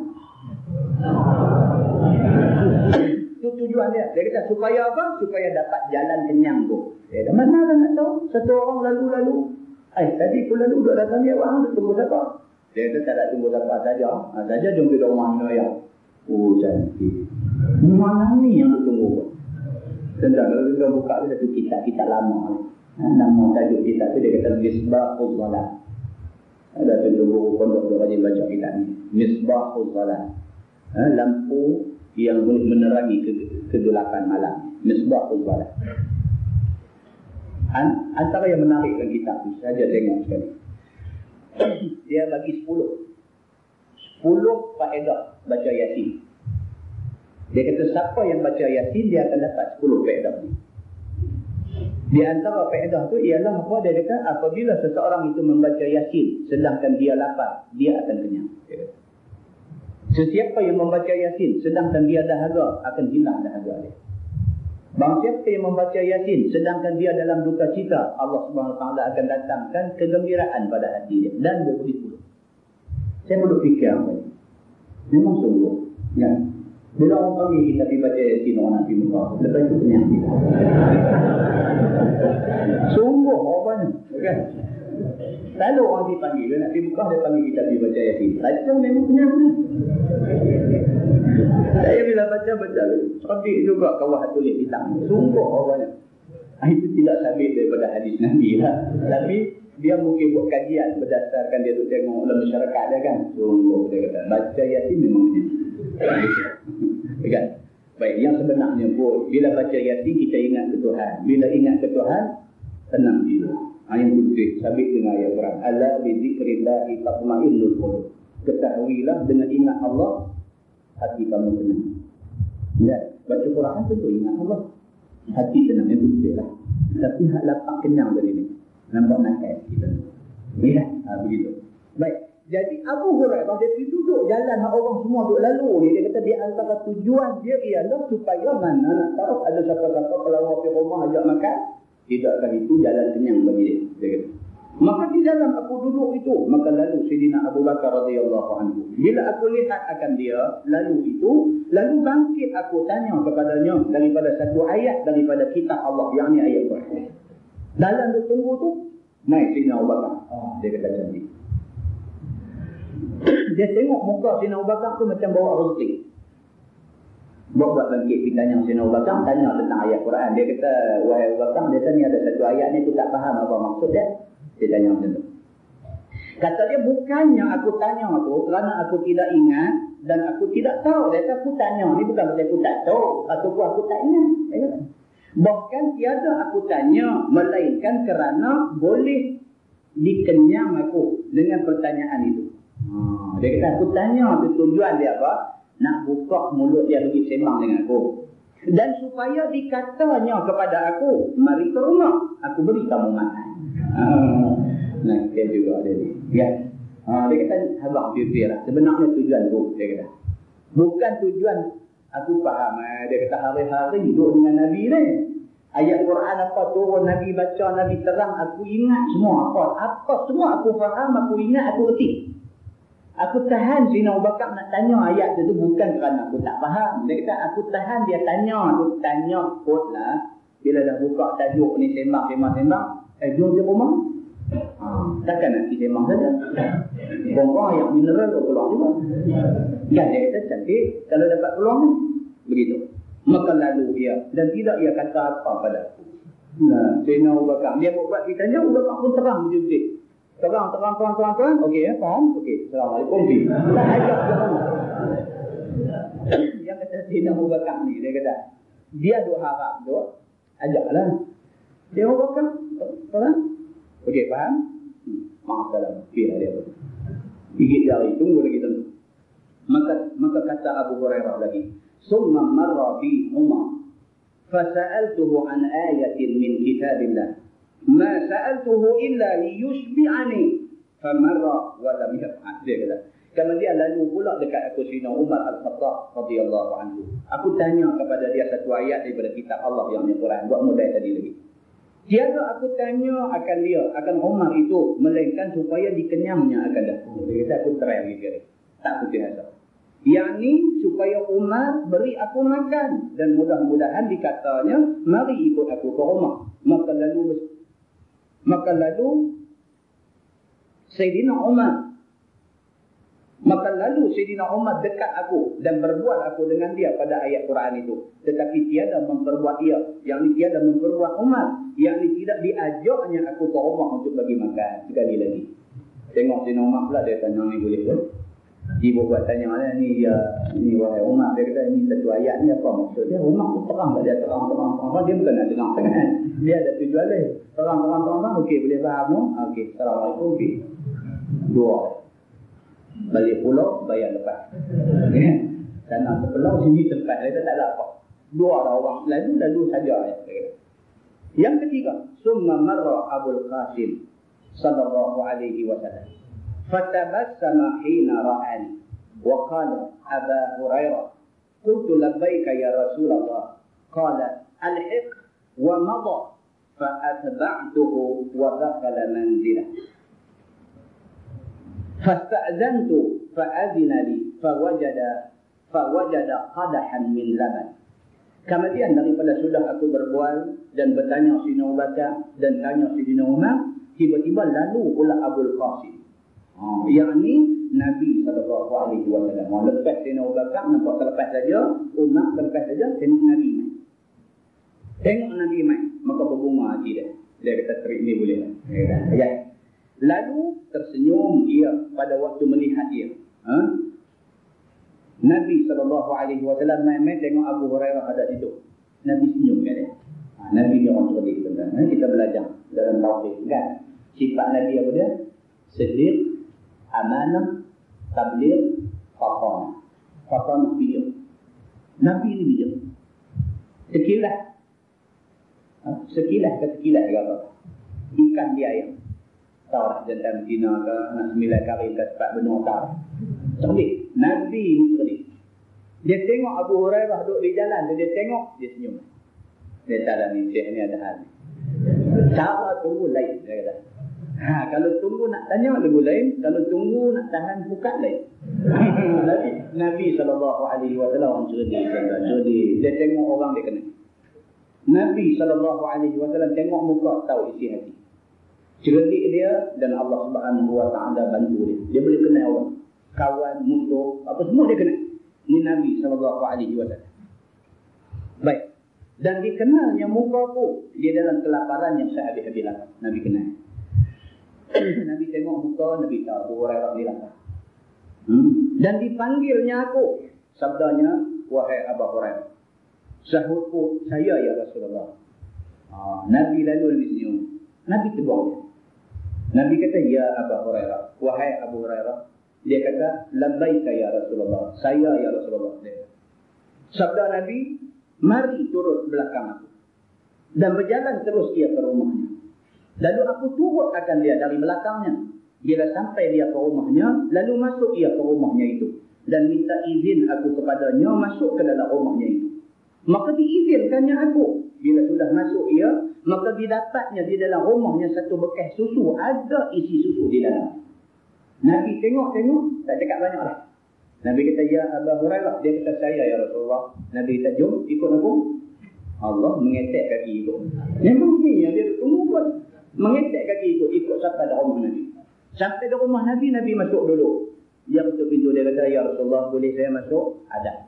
Itu tujuan dia. Dia kata supaya apa? Supaya dapat jalan kenyang tu. Mana nak tahu? Satu orang lalu-lalu. Tadi aku lalu duduk datang dia orang duduk tunggu siapa? Dia kata tak nak tunggu siapa saja. Saja jom ke rumah minum ayam. Oh cantik. Mana ni yang duduk tunggu? Tentang kalau kita buka satu kitab lama. Nama tajuk kitab tu dia kata Misbahul Zalam. Ada tentu pondok duk rajin baca kitab ni. Misbahul Zalam. Lampu yang boleh menerangi kegelapan malam. Misbahul Zalam. Antara yang menarik dalam kitab tu saja tengok sekali. Dia bagi 10 faedah baca Yasin. Dia kata siapa yang baca Yasin dia akan dapat 10 faedah ni. Di antara faedah tu ialah apa? Dia kata apabila seseorang itu membaca Yasin sedangkan dia lapar, dia akan kenyang. Sesiapa yang membaca Yasin sedangkan dia dahaga, akan hilang dahaga dia. Bang siapa yang membaca Yasin sedangkan dia dalam duka cita, Allah Subhanahu Wa Taala akan datangkan kegembiraan pada hati dia dan berpuluh-puluh. Saya perlu fikir apa ini? Memang sungguh. Ya. Bila orang panggil kita pergi baca Yasin orang nak pergi Mekah, lepas itu kenyang kita. Sungguh apanya, kan? Lalu orang dipanggil, dia nak pergi Mekah, dia panggil kita pergi baca Yasin. Baca memang kenyang. Saya bila baca sabit juga kawah tulis hitam. Sungguh orangnya. Itu tidak sabit daripada hadis Nabi lah. Tapi dia mungkin buat kajian berdasarkan dia tu tengok dalam masyarakat dia kan. Sungguh dia kata baca Yasin memang kan. Baik, yang sebenarnya pun bila baca Yasin kita ingat ke Tuhan. Bila ingat ke Tuhan, tenang jiwa. Ayat putih sabit dengan ayat Quran. Ala bi dzikrillahi tatma'innul qulub. Ketahuilah dengan ingat Allah hati kamu tenang. Ya, baca Quran tu ingat Allah. Hati tenang itu betul lah. Tapi hak lapak kenyang dari ni. Nampak nakal kita. Ya, begitu. Baik. Jadi Abu Hurairah dia duduk jalan orang semua duduk lalu ni. Dia kata di antara tujuan dia ialah supaya mana nak tahu ada siapa-siapa kalau pergi rumah ajak makan. Tidakkah itu jalan kenyang bagi dia. Dia kata. Maka di dalam aku duduk itu, maka lalu Sayyidina Abu Bakar radhiyallahu anhu. Bila aku lihat akan dia, lalu bangkit aku tanya kepadanya daripada satu ayat daripada kitab Allah, yakni ayat Quran. Dalam dia tunggu tu, mai Sayyidina Abu Bakar. Dia kata cantik. Dia tengok muka Sayyidina Abu Bakar tu macam bawa rezeki. Buat bangkit pergi tanya Sayyidina Abu Bakar, tanya tentang ayat Quran. Dia kata, wahai Abu Bakar, dia tanya ada satu ayat ni, tu tak faham apa maksud dia. Dia tanya macam tu. Kata dia, bukannya aku tanya tu kerana aku tidak ingat dan aku tidak tahu. Dia kata, aku tanya ni bukan kerana aku tak tahu ataupun aku tak ingat. Dia kata, bahkan tiada aku tanya melainkan kerana boleh dikenyang aku dengan pertanyaan itu. Dia kata, aku tanya tu tujuan dia apa? Nak buka mulut dia pergi sembang dengan aku. Dan supaya dikatanya kepada aku, mari ke rumah, aku beri kamu makan. Nah, dia juga ada ni. Ya. Dia kata, abang beauty lah. Sebenarnya tujuan tu, dia kata. Bukan tujuan, aku faham. Dia kata, hari-hari hidup dengan Nabi ni. Ayat Quran apa turun, Nabi baca, Nabi terang, aku ingat semua. Apa semua aku faham, aku ingat, aku reti. Aku tahan Sayyidina Abu Bakar nak tanya ayat tu bukan kerana aku tak faham. Dia kata, aku tahan dia tanya. Aku tanya kot lah. Bila dah buka tajuk ni sembang. Jom dia rumah. Takkan nak pergi sembang saja. Bomba yang mineral tu keluar juga. Ya, dia kata cantik. Kalau dapat peluang ni. Begitu. Maka lalu ia. Dan tidak ia kata apa pada aku. Nah, Sayyidina Abu Bakar. Dia buat kita tanya. Abu Bakar pun terang betul-betul. Terang. Okey, faham? Okey, Assalamualaikum. Tak ajak dia. Yang kata Sayyidina Abu Bakar ni, dia kata, dia duk harap tu, ajaklah. Dia Abu Bakar, terang? Okey, faham? Maaf dalam pilih dia tu. Gigit jari, tunggu lagi tentu. Maka kata Abu Hurairah lagi, summa marra bi Umar, fasa'altuhu an ayatin min kitabillah. Ma sa'altuhu illa liyushbi'ani famarra wa lam yaf'al. Dia kata, kemudian lalu pula dekat aku Sayyidina Umar Al-Khattab radhiyallahu anhu. Aku tanya kepada dia satu ayat daripada kitab Allah yang ni Quran. Buat modal tadi lagi. Tiada aku tanya akan dia, akan Umar itu, melainkan supaya dikenyangnya akan dah. Dia kata aku try lagi dia. Tak putih asal. Yang ni supaya Umar beri aku makan dan mudah-mudahan dikatanya mari ikut aku ke rumah. Maka lalu Sayyidina Umar dekat aku dan berbuat aku dengan dia pada ayat Quran itu. Tetapi tiada memperbuat ia, yang tiada memperbuat Umar, yang tidak diajaknya aku ke rumah untuk bagi makan. Sekali lagi. Tengok Sayyidina Umar pula dia tanya ni boleh ke? Ibu buat tanya ni wahai Umar, dia kata ni satu ayat ni apa maksud dia? Umar tu terang tak dia terang. Dia bukan nak dengar sangat. Dia ada tujuan lain. Terang. Okey, boleh faham no? Okey, Assalamualaikum. Dua. Balik pulau bayar lepas. Sana sebelah sini tempat dia tak ada apa. Dua orang lalu saja ayat. Yang ketiga, summa marra Abul Qasim sallallahu alaihi wasallam. فتبسم حين رآني وقال أبا هريرة قلت لبيك يا رسول الله قال الحق ومضى فأتبعته ودخل منزله فاستأذنت فأذن لي فوجد قدحا من لبن. Kemudian daripada sudah aku berbual dan bertanya Sayyidina Abu Bakar dan tanya Sayyidina Umar, tiba-tiba lalu pula Abul Qasim. Yakni Nabi SAW. Lepas Sayyidina Abu Bakar, nampak terlepas saja, Umar terlepas saja, tengok Nabi mai. Maka berbunga hati dia. Dia kata trik ni boleh lah. Ya. Lalu tersenyum ia pada waktu melihat dia. Nabi SAW main tengok Abu Hurairah ada situ. Nabi senyum kat dia. Nabi ni orang cerdik sebenarnya. Kita belajar dalam tauhid kan. Sifat Nabi apa dia? Siddiq, amanah, tabligh, fatanah. Fatanah bijak. Nabi ni bijak. Sekilas ke sekilas ke apa? Ikan dia yang tahu lah jantan betina ke, nak 9 kali ke cepat benar tahu. Cerdik. Nabi ni cerdik. Dia tengok Abu Hurairah duduk di jalan, dia tengok, dia senyum. Dia tak ada ni, Syekh ni ada hal ni. Cara tunggu lain, dia kata. Kalau tunggu nak tanya lagu lain, kalau tunggu nak tahan buka lain. Nabi SAW orang cerdik. Dia tengok orang dia kena. Nabi SAW tengok muka tahu isi hati. Cerdik dia dan Allah SWT bantu dia. Dia boleh kenal orang. Kawan, musuh, apa semua dia kenal. Ini Nabi SAW. Baik. Dan dikenalnya muka tu, dia dalam kelaparan yang sehabis-habis lapar. Nabi kenal. Nabi tengok muka, Nabi tahu Abu Hurairah ni lapar. Dan dipanggilnya aku. Sabdanya, wahai Abu Hurairah. Sahutku, saya ya Rasulullah. Nabi lalu Nabi senyum. Nabi tegur dia. Nabi kata, ya Abu Hurairah. Wahai Abu Hurairah. Dia kata, labbaika ya Rasulullah. Saya ya Rasulullah. Dia. Sabda Nabi, mari turut belakang aku. Dan berjalan terus dia ke rumahnya. Lalu aku turut akan dia dari belakangnya. Bila sampai dia ke rumahnya, lalu masuk ia ke rumahnya itu. Dan minta izin aku kepadanya masuk ke dalam rumahnya itu. Maka diizinkannya aku. Bila sudah masuk ia, maka didapatnya di dalam rumahnya satu bekas susu. Ada isi susu di dalam. Nabi tengok, tak cakap banyak lah. Nabi kata, ya Abu Hurairah. Dia kata, saya ya Rasulullah. Nabi kata, jom ikut aku. Allah mengetek kaki ikut. Memang ni yang dia tunggu pun. Mengetek kaki ikut sampai di rumah Nabi. Sampai di rumah Nabi, Nabi masuk dulu. Dia ketuk pintu, dia kata, ya Rasulullah, boleh saya masuk? Ada.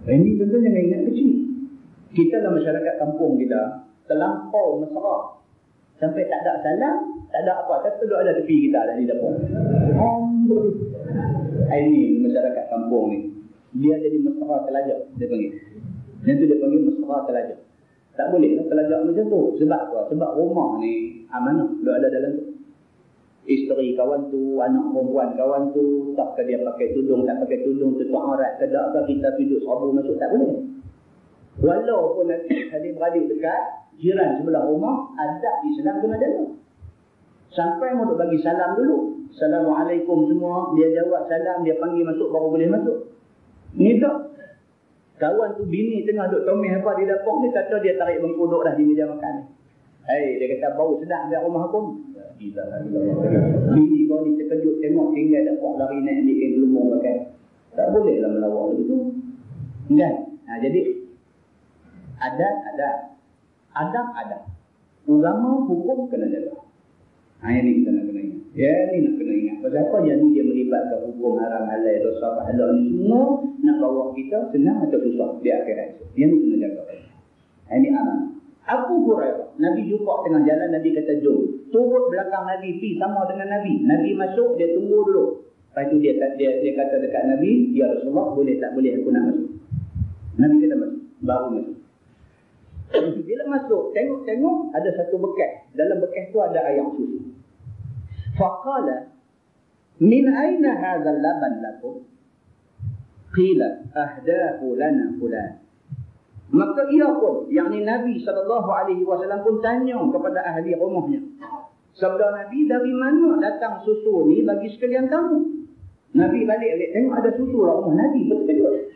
Ini tentu jangan ingat kecil. Kita dalam masyarakat kampung kita, terlampau mesra. Sampai tak ada salam, tak ada apa. Tapi duduk ada tepi kita di dapur. Ini masyarakat kampung ni. Dia jadi mesra telajak, dia panggil. Yang tu dia panggil mesra telajak. Tak boleh lah telajak macam tu. Sebab apa? Sebab rumah ni amanah. Duduk ada dalam tu. Isteri kawan tu, anak perempuan kawan tu, takkah dia pakai tudung, tak pakai tudung, tutup aurat, tak ke kita duduk sabu masuk, tak boleh. Walaupun nanti adik-beradik dekat, jiran sebelah rumah, adab Islam kena jaga. Sampai mau duk bagi salam dulu. Assalamualaikum semua, dia jawab salam, dia panggil masuk, baru boleh masuk. Ni tak. Kawan tu bini tengah duk tomeh apa di dapur, dia kata dia tarik bengkuduk dah di meja makan. Dia kata bau sedap dari rumah aku. Bini kau ni terkejut tengok tinggal dapur lari naik ambil kain gelembung pakai. Tak boleh lah melawak begitu. Kan? Jadi adab. Agama hukum kena jaga. Yang ni kita nak kena ingat. Ni nak kena ingat. Pasal apa yang ni dia melibatkan hukum haram halal dosa halal ni semua nak bawa kita senang atau susah di akhirat. Yang ni kena jaga. Ini amanah. Abu Hurairah, Nabi jumpa tengah jalan, Nabi kata jom. Turut belakang Nabi, pergi sama dengan Nabi. Nabi masuk, dia tunggu dulu. Lepas tu dia kata dekat Nabi, ya Rasulullah, boleh tak boleh aku nak masuk. Nabi kata masuk, baru masuk. Bila masuk, tengok ada satu bekas. Dalam bekas tu ada air susu. Faqala, min aina hadzal laban lakum? Qila ahdahu lana fulan. Maka ia pun, yakni Nabi SAW pun tanya kepada ahli rumahnya. Sabda Nabi, dari mana datang susu ni bagi sekalian kamu? Nabi balik tengok ada susu lah rumah Nabi. Betul-betul.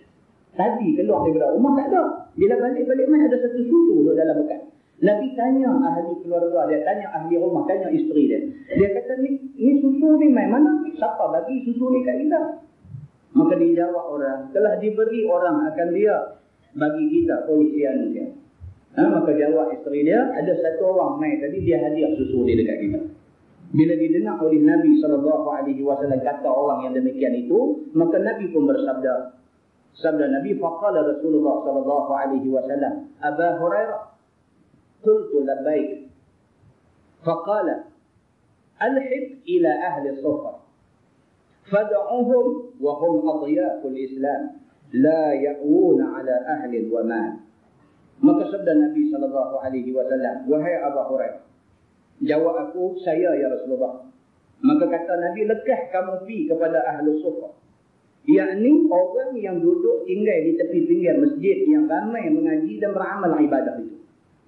Tadi keluar daripada rumah tak ada. Bila balik-balik main ada satu susu duduk dalam bekas. Nabi tanya ahli keluarga dia, tanya ahli rumah, tanya isteri dia. Dia kata, ni susu ni main mana? Siapa bagi susu ni kat kita? Maka dijawab orang, telah diberi orang akan dia bagi kita polisian dia. Maka jawab isteri dia, ada satu orang main tadi dia hadiah susu dia dekat kita. Bila didengar oleh Nabi SAW kata orang yang demikian itu, maka Nabi pun bersabda. Sabda Nabi, faqala Rasulullah SAW, Abu Hurairah, qultu labbaik. Faqala, alhib ila ahli sufar. Fad'uhum wa hum adiyaful Islam. La ya'wuna ala ahlin wa mal. Maka sabda Nabi SAW, wahai Abu Hurairah. Jawab aku, saya ya Rasulullah. Maka kata Nabi, lekah kamu pi kepada ahlu sufa. Yakni orang yang duduk tinggal di tepi pinggir masjid yang ramai mengaji dan beramal ibadah itu.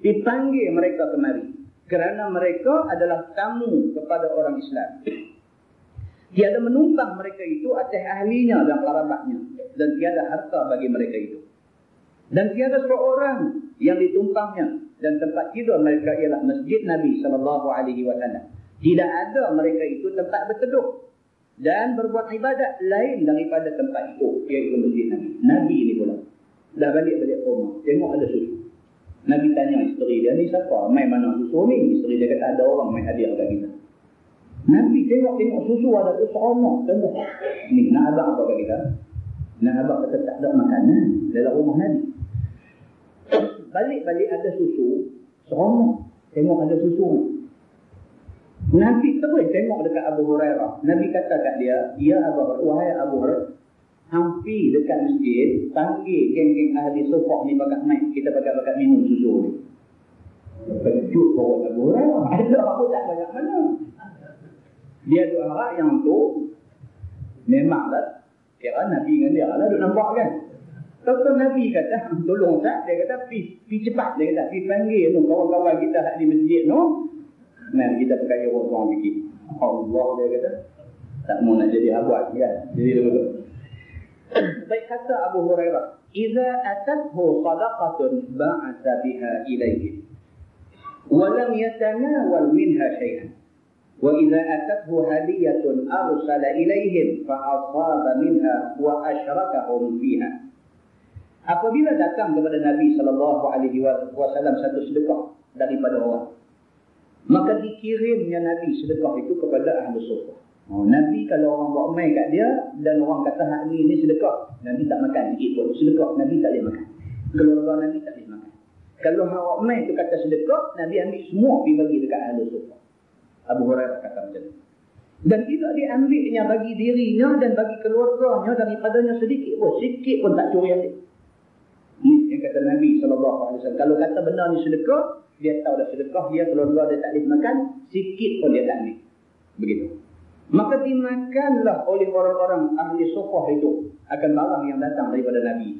Dipanggil mereka kemari. Kerana mereka adalah tamu kepada orang Islam. Tiada menumpang mereka itu atas ahlinya dan kerabatnya. Dan tiada harta bagi mereka itu. Dan tiada seorang yang ditumpangnya. Dan tempat tidur mereka ialah masjid Nabi SAW. Tidak ada mereka itu tempat berteduh dan berbuat ibadat lain daripada tempat itu, iaitu masjid Nabi. Nabi ini pula dah balik-balik rumah, tengok ada susu. Nabi tanya isteri dia, ni siapa? Mai mana susu ni? Isteri dia kata, ada orang mai hadiah kat kita. Nabi tengok susu ada tu seronok. Tengok. Ni nak abang apa kat kita? Nak abang kata tak ada makanan dalam rumah Nabi. Balik-balik ada susu, seronok. Tengok ada susu ni. Nabi terus tengok dekat Abu Hurairah. Nabi kata kat dia, ya Abu Hurairah, wahai Abu Hurairah, hampir dekat masjid, panggil geng-geng ahli sufah ni bakat main. Kita bakat-bakat minum susu ni. Kejut bawa Abu Hurairah. Ada aku tak banyak mana. Dia tu harap yang tu, memanglah, kira Nabi dengan dia lah, duk nampak kan. Tapi Nabi kata, tolong tak? Dia kata, pergi cepat. Dia kata, pergi panggil tu kawan-kawan kita di masjid tu. Nah, kita pakai orang fikir. Allah dia kata, tak mau nak jadi abad kan. Jadi betul. Baik kata Abu Hurairah, "Idza atathu sadaqatun ba'atha biha ilayhi wa lam yatanawal minha shay'an. Wa idza atathu hadiyatun arsala ilayhim fa asaba minha wa asyrakahum fiha." Apabila datang kepada Nabi SAW satu sedekah daripada orang, maka dikirimnya Nabi sedekah itu kepada ahli sufah. Nabi kalau orang buat mai kat dia dan orang kata hak ni sedekah, Nabi tak makan sikit pun. Sedekah Nabi tak boleh makan. Keluarga Nabi tak boleh makan. Kalau hak mai tu kata sedekah, Nabi ambil semua pergi bagi dekat ahli sufah. Abu Hurairah kata macam tu. Dan tidak diambilnya bagi dirinya dan bagi keluarganya daripadanya sedikit pun tak curi ambil. Ni yang kata Nabi SAW. Kalau kata benda ni sedekah, dia tahu dah sedekah, dia keluarga dia tak boleh makan, sikit pun dia tak ambil. Begitu. Maka dimakanlah oleh orang-orang ahli sufah itu akan barang yang datang daripada Nabi.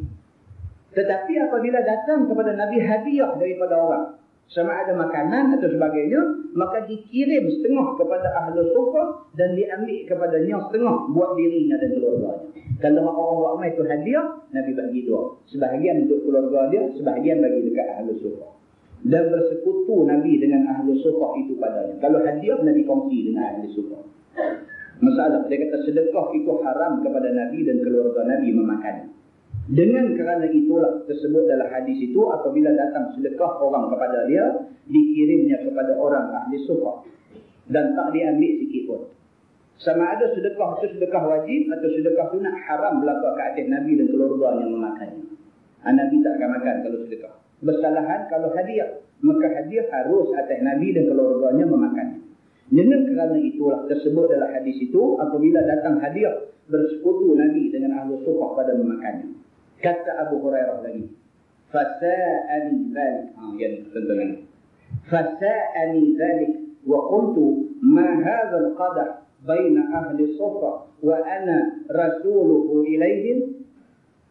Tetapi apabila datang kepada Nabi hadiah daripada orang, sama ada makanan atau sebagainya, maka dikirim setengah kepada ahli sufah dan diambil kepadanya setengah buat dirinya dan keluarganya. Kalau orang buat mai itu hadiah, Nabi bagi dua. Sebahagian untuk keluarga dia, sebahagian bagi dekat ahli sufah. Dan bersekutu Nabi dengan ahli sufah itu padanya. Kalau hadiah, Nabi kongsi dengan ahli sufah. Masalah, dia kata sedekah itu haram kepada Nabi dan keluarga Nabi memakan. Dengan kerana itulah tersebut dalam hadis itu, apabila datang sedekah orang kepada dia, dikirimnya kepada orang ahli sufah dan tak diambil sikit pun. Sama ada sedekah itu sedekah wajib atau sedekah sunat, haram berlaku ke atas Nabi dan keluarganya memakannya. Nabi tak akan makan kalau sedekah. Bersalahan kalau hadiah, maka hadiah harus atas Nabi dan keluarganya memakannya. Dengan kerana itulah tersebut dalam hadis itu, apabila datang hadiah, bersekutu Nabi dengan ahli sufah pada memakannya. Kata Abu Hurairah lagi, fasa'ani dhalik, yani contoh lagi, fasa'ani dhalik wa qultu ma hadha al-qadah baina ahli sufah wa ana rasuluhu ilayhim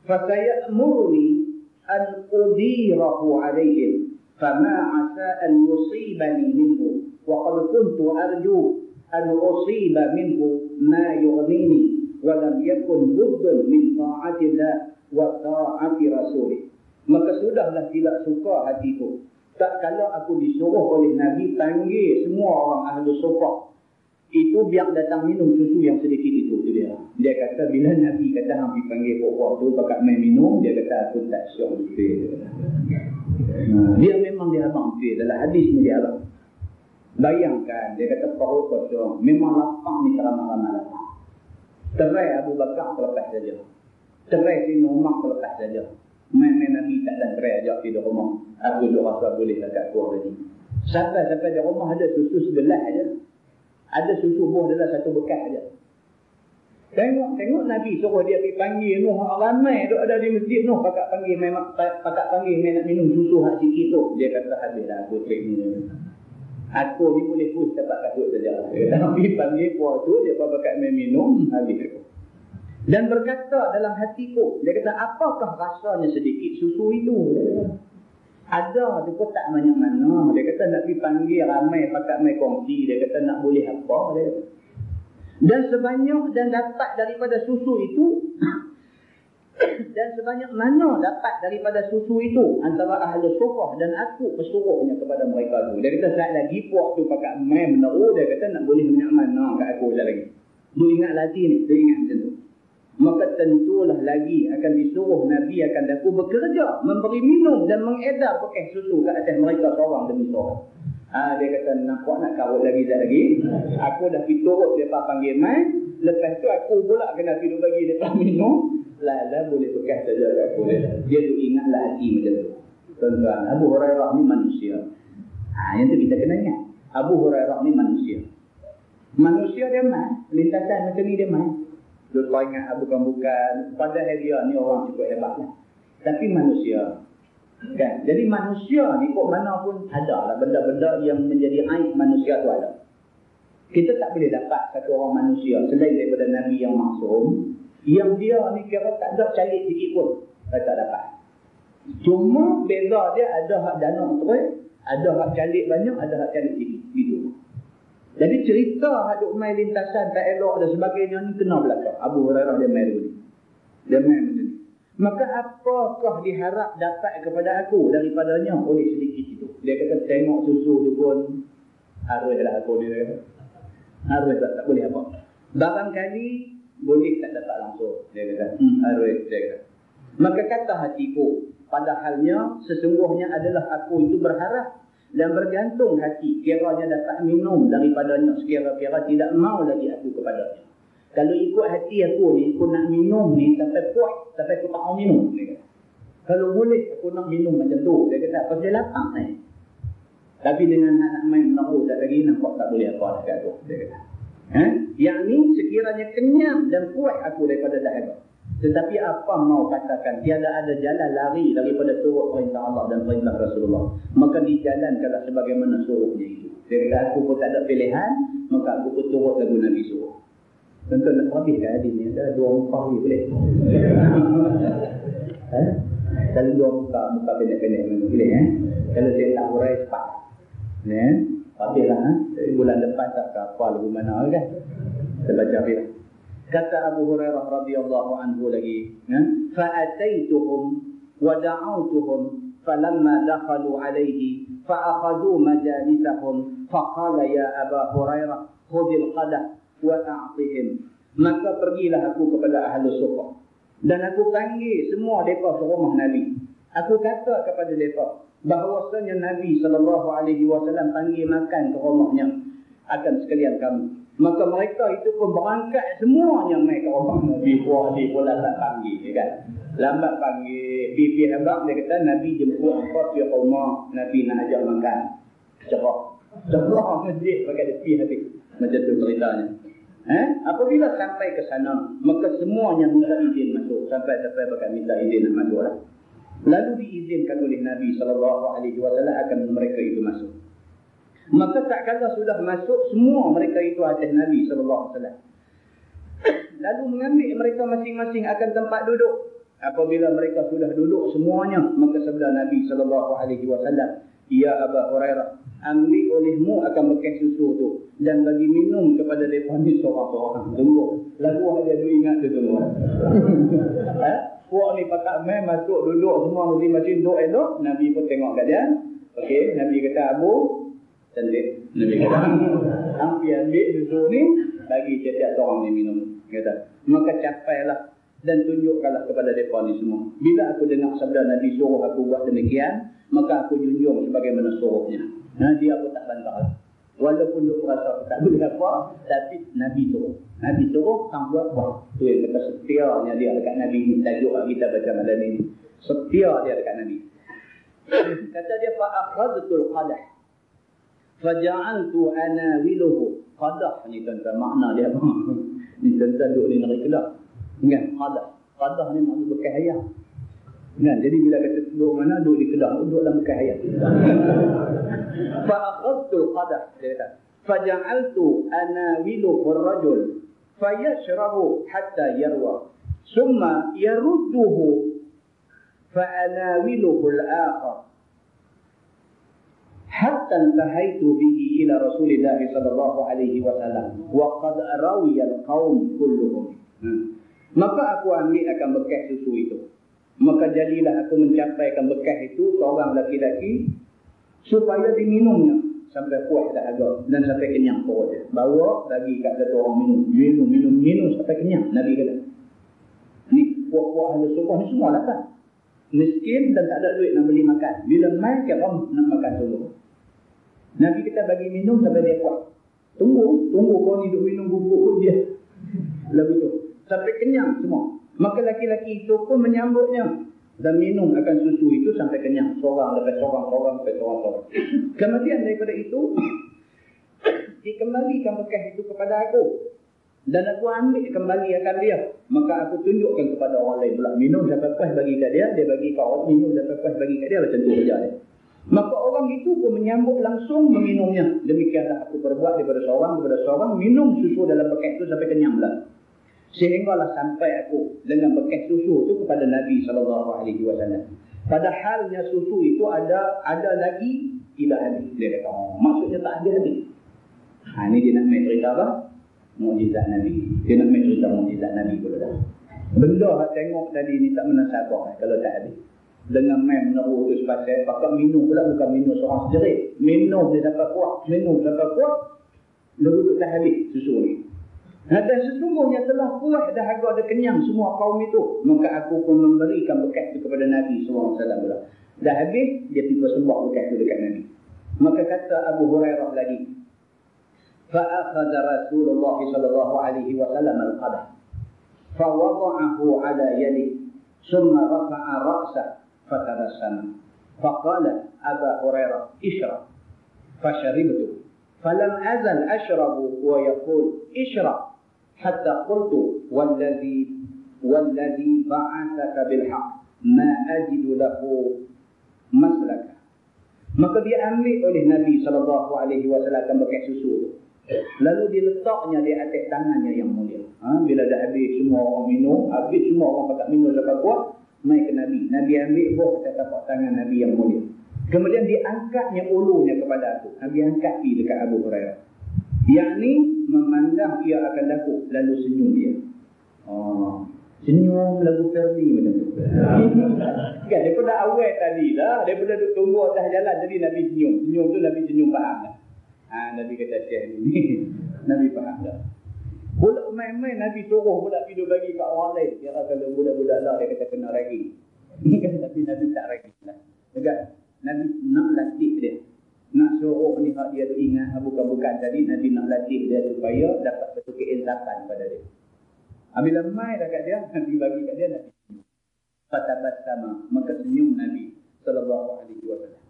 fasayamuruni an udirahu alayhim fama asa an yusibani minhu wa qad kuntu arju an usiba minhu ma yughnini wa lam yakun buddun min ta'atillah wa ta'ati rasulih. Maka sudahlah tidak suka hatiku tak kalau aku disuruh oleh Nabi panggil semua orang ahli sufah itu biar datang minum susu yang sedikit itu. Dia kata bila Nabi kata hampir panggil pokok tu pakat main minum, dia kata aku tak syok betul. Dia memang dia abang betul dalam hadis ni dia abang. Bayangkan dia kata perut kosong, memang lapang ni ramai-ramai lapang. Terai Abu Bakar terlepas saja. Terai sini Umar terlepas saja. Main-main Nabi tak dan terai ajak di rumah. Aku duk rasa boleh dekat kuah tadi. Sampai di rumah ada susu sebelah aja. Ada susu buah dalam satu bekas aja. Tengok Nabi suruh dia pergi panggil Nuh, ramai duk ada di masjid Nuh, pakak panggil nak minum susu hak sikit tu. Dia kata habislah aku trip ni. Aku ni boleh push dapat kasut saja. Tapi panggil puan tu dia pakak main minum habis aku. Dan berkata dalam hatiku, dia kata apakah rasanya sedikit susu itu? Ada tu pun tak banyak mana. Dia kata nak pergi panggil ramai pakak main kongsi. Dia kata nak boleh apa? Dia kata. Dan sebanyak dan dapat daripada susu itu dan sebanyak mana dapat daripada susu itu antara ahli sufah dan aku pesuruhnya kepada mereka tu. Dia kata saat lagi puak tu pakak main meneru, dia kata nak boleh banyak mana kat aku sekali lagi. Dia ingat lagi ni, dia ingat macam tu. Maka tentulah lagi akan disuruh Nabi akan aku bekerja, memberi minum dan mengedar pakai susu ke atas mereka seorang demi seorang. Dia kata nak kawat lagi sekejap lagi. Aku dah pergi turut dia panggil mai. Lepas tu aku pula kena pergi bagi dia minum. Lah boleh bekas saja kat aku. Dia tu ingatlah hati macam tu. Tuan-tuan, Abu Hurairah ni manusia. Yang tu kita kena ingat. Abu Hurairah ni manusia. Manusia dia mai. Lintasan macam ni dia mai. Dia kau ingat bukan. Padahal dia ni orang cukup hebat lah. Tapi manusia. Kan? Jadi manusia ni kok mana pun ada lah benda-benda yang menjadi aib manusia tu ada. Kita tak boleh dapat satu orang manusia selain daripada Nabi yang maksum, yang dia ni kira tak ada calik sikit pun. Tak dapat. Cuma beza dia ada hak danuk terus, ada hak calik banyak, ada hak calik sikit. Gitu. Jadi cerita hak duk main lintasan tak elok dan sebagainya ni kena belakang. Abu Hurairah dia main dulu ni. Dia main macam ni. Maka apakah diharap dapat kepada aku daripadanya oleh sedikit itu? Dia kata tengok susu tu pun haruslah aku ni. Harus tak boleh apa. Barangkali boleh tak dapat langsung. Dia kata harus. Dia kata. Maka kata hatiku, padahalnya sesungguhnya adalah aku itu berharap dan bergantung hati kiranya dapat minum daripadanya sekira-kira tidak mau lagi aku kepadanya. Kalau ikut hati aku ni, aku nak minum ni sampai puas, sampai aku tak mau minum. Dia kata. Kalau boleh, aku nak minum macam tu. Dia kata, apa dia lapang ni? Tapi dengan nak main menaruh tak lagi, nampak tak boleh apa dekat aku. Dia kata. Yang ni sekiranya kenyang dan puas aku daripada dahaga. Tetapi apa mau katakan, tiada ada jalan lari daripada turut perintah Allah dan perintah Rasulullah. Maka dijalankanlah sebagaimana suruhnya itu. Dia kata, aku pun tak ada pilihan, maka aku pun turut lagu Nabi suruh. Tentu nak habis kan hadis ni ada dua muka ni boleh. Kalau dua muka pendek-pendek memang boleh Kalau saya tak urai cepat. Habislah Jadi bulan depan tak apa lagu mana kan. Kita baca habis. Kata Abu Hurairah radhiyallahu anhu lagi, fa ataituhum wa da'awtuhum falamma dakhalu alayhi fa akhadhu majalisahum fa qala ya Aba Hurairah khudhil qadah wa a'tihim. Maka pergilah aku kepada ahli sufah dan aku panggil semua mereka ke rumah Nabi. Aku kata kepada mereka bahawasanya Nabi SAW panggil makan ke rumahnya akan sekalian kamu. Maka mereka itu pun berangkat semuanya mai ke rumah Nabi. Wah, dia pula tak panggil kan. Lambat panggil pipi hebat. Dia kata Nabi jemput engkau ke rumah Nabi nak ajak makan. Cerah masjid pakai tepi habis. Macam tu ceritanya. Apabila sampai ke sana, maka semuanya minta izin masuk. Sampai bakal minta izin nak masuk lah. Lalu diizinkan oleh Nabi SAW akan mereka itu masuk. Maka tak kala sudah masuk, semua mereka itu atas Nabi SAW. Lalu mengambil mereka masing-masing akan tempat duduk. Apabila mereka sudah duduk semuanya, maka sabda Nabi SAW, ya Aba Hurairah, ambil olehmu akan bekas susu tu dan bagi minum kepada mereka ni seorang-seorang. Tunggu. Lagu ada tu ingat tu semua. Puak ni pakat main masuk duduk semua masing-masing duduk elok. Nabi pun tengok kat dia. Okey, Nabi kata Abu, cantik. Nabi kata, ambil susu ni bagi setiap seorang ni minum. Kata, maka capailah dan tunjukkanlah kepada mereka ni semua. Bila aku dengar sabda Nabi suruh aku buat demikian, maka aku junjung sebagaimana suruhnya. Dia aku tak bantah lah. Walaupun dia rasa tak boleh apa, tapi Nabi suruh. Nabi suruh, sang buat. Tu yang kata setianya dia dekat Nabi ni. Tajuk kita baca malam ini. Setia dia dekat Nabi. Kata dia, fa'akhadtul qadah faja'antu anawiluhu Qadah ni tuan-tuan, makna dia apa? Ni tuan-tuan duduk di negeri Kedah. Kan? Qadah. Qadah ni makna bekas ayam. Kan? Jadi bila kata duduk mana, duduk di Kedah, duduk dalam bekas ayam. Fa'akhadtu al-qadah. Dia kata, faja'altu anawiluhu ar-rajul fayashrabu hatta yarwa. Summa yarudduhu fa'anawiluhu al-akhar. Hatta intahaitu bihi ila Rasulillah sallallahu alaihi wasallam wa qad rawiya al-qaum kulluhum. Maka aku ambil akan bekas susu itu. Maka jadilah aku mencapaikan bekas itu seorang laki-laki supaya diminumnya sampai puas dahaga dan sampai kenyang perut dia. Bawa bagi kat satu orang minum sampai kenyang. Nabi kata. Ni puak-puak ahli sunnah ni semua datang. Miskin dan tak ada duit nak beli makan. Bila mai ke orang nak makan semua. Nabi kita bagi minum sampai dia kuat. Tunggu kau ni duk minum bubuk dia. Lalu tu sampai kenyang semua. Maka laki-laki itu pun menyambutnya dan minum akan susu itu sampai kenyang. Seorang lepas seorang. Kemudian daripada itu dikembalikan bekas itu kepada aku. Dan aku ambil kembali akan dia. Maka aku tunjukkan kepada orang lain pula. Minum sampai puas bagi kat dia. Dia bagi kat orang. Minum sampai puas bagi kat dia. Macam tu kerja dia. Maka orang itu pun menyambut langsung meminumnya. Demikianlah aku berbuat daripada seorang. Minum susu dalam bekas itu sampai kenyang pula. Sehinggalah sampai aku dengan bekas susu itu kepada Nabi SAW. Padahalnya susu itu ada lagi tidak habis. Dia kata, maksudnya tak habis. Ini dia nak main cerita apa? Mukjizat Nabi. Dia nak main cerita mukjizat Nabi pula dah. Benda yang tengok tadi ni tak menasabah kalau tak habis. Dengan main meneru tu sepasal, pakat minum pula bukan minum seorang sejerit. Minum dia dapat kuat. Dia duduk tak habis susu ni. Dan sesungguhnya telah puas dahaga dan kenyang semua kaum itu. Maka aku pun memberikan bekas itu kepada Nabi SAW pula. Dah habis, dia pergi bersembah bekas itu dekat Nabi. Maka kata Abu Hurairah lagi. فأخذ رسول الله صلى الله عليه وسلم القدح فوضعه على يده ثم رفع رأسه فتبسم فقال أبا هريرة اشرب فشربت فلم أزل أشرب ويقول اشرب حتى قلت والذي بعثك بالحق ما أجد له مسلكا. Maka diambil oleh Nabi SAW bekas susu. Lalu diletaknya di atas tangannya yang mulia. Bila dah habis semua orang minum, habis semua orang pakat minum sampai kuat, mai ke Nabi. Nabi ambil buah atas tapak tangan Nabi yang mulia. Kemudian diangkatnya ulunya kepada aku. Nabi angkat pergi dekat Abu Hurairah. Yang ni memandang ia akan laku, lalu senyum dia. Senyum lagu Ferdi macam tu. Kan daripada awal tadi lah, daripada duduk tunggu atas jalan, jadi Nabi senyum. Senyum tu Nabi senyum faham lah. Nabi kata Syekh ni. Nabi faham dah. Pula main-main Nabi suruh pula tidur bagi kat orang lain. Dia kalau budak-budak lah dia kata kena ragi. Tapi Nabi tak ragi lah. Dekat Nabi nak latih dia. Nak suruh ni hak dia tu ingat bukan-bukan tadi. Nabi nak latih dia supaya dapat satu keinsapan pada dia. Bila mai dekat dia, Nabi bagi kat dia, Nabi senyum. Fatabassama, maka senyum Nabi SAW.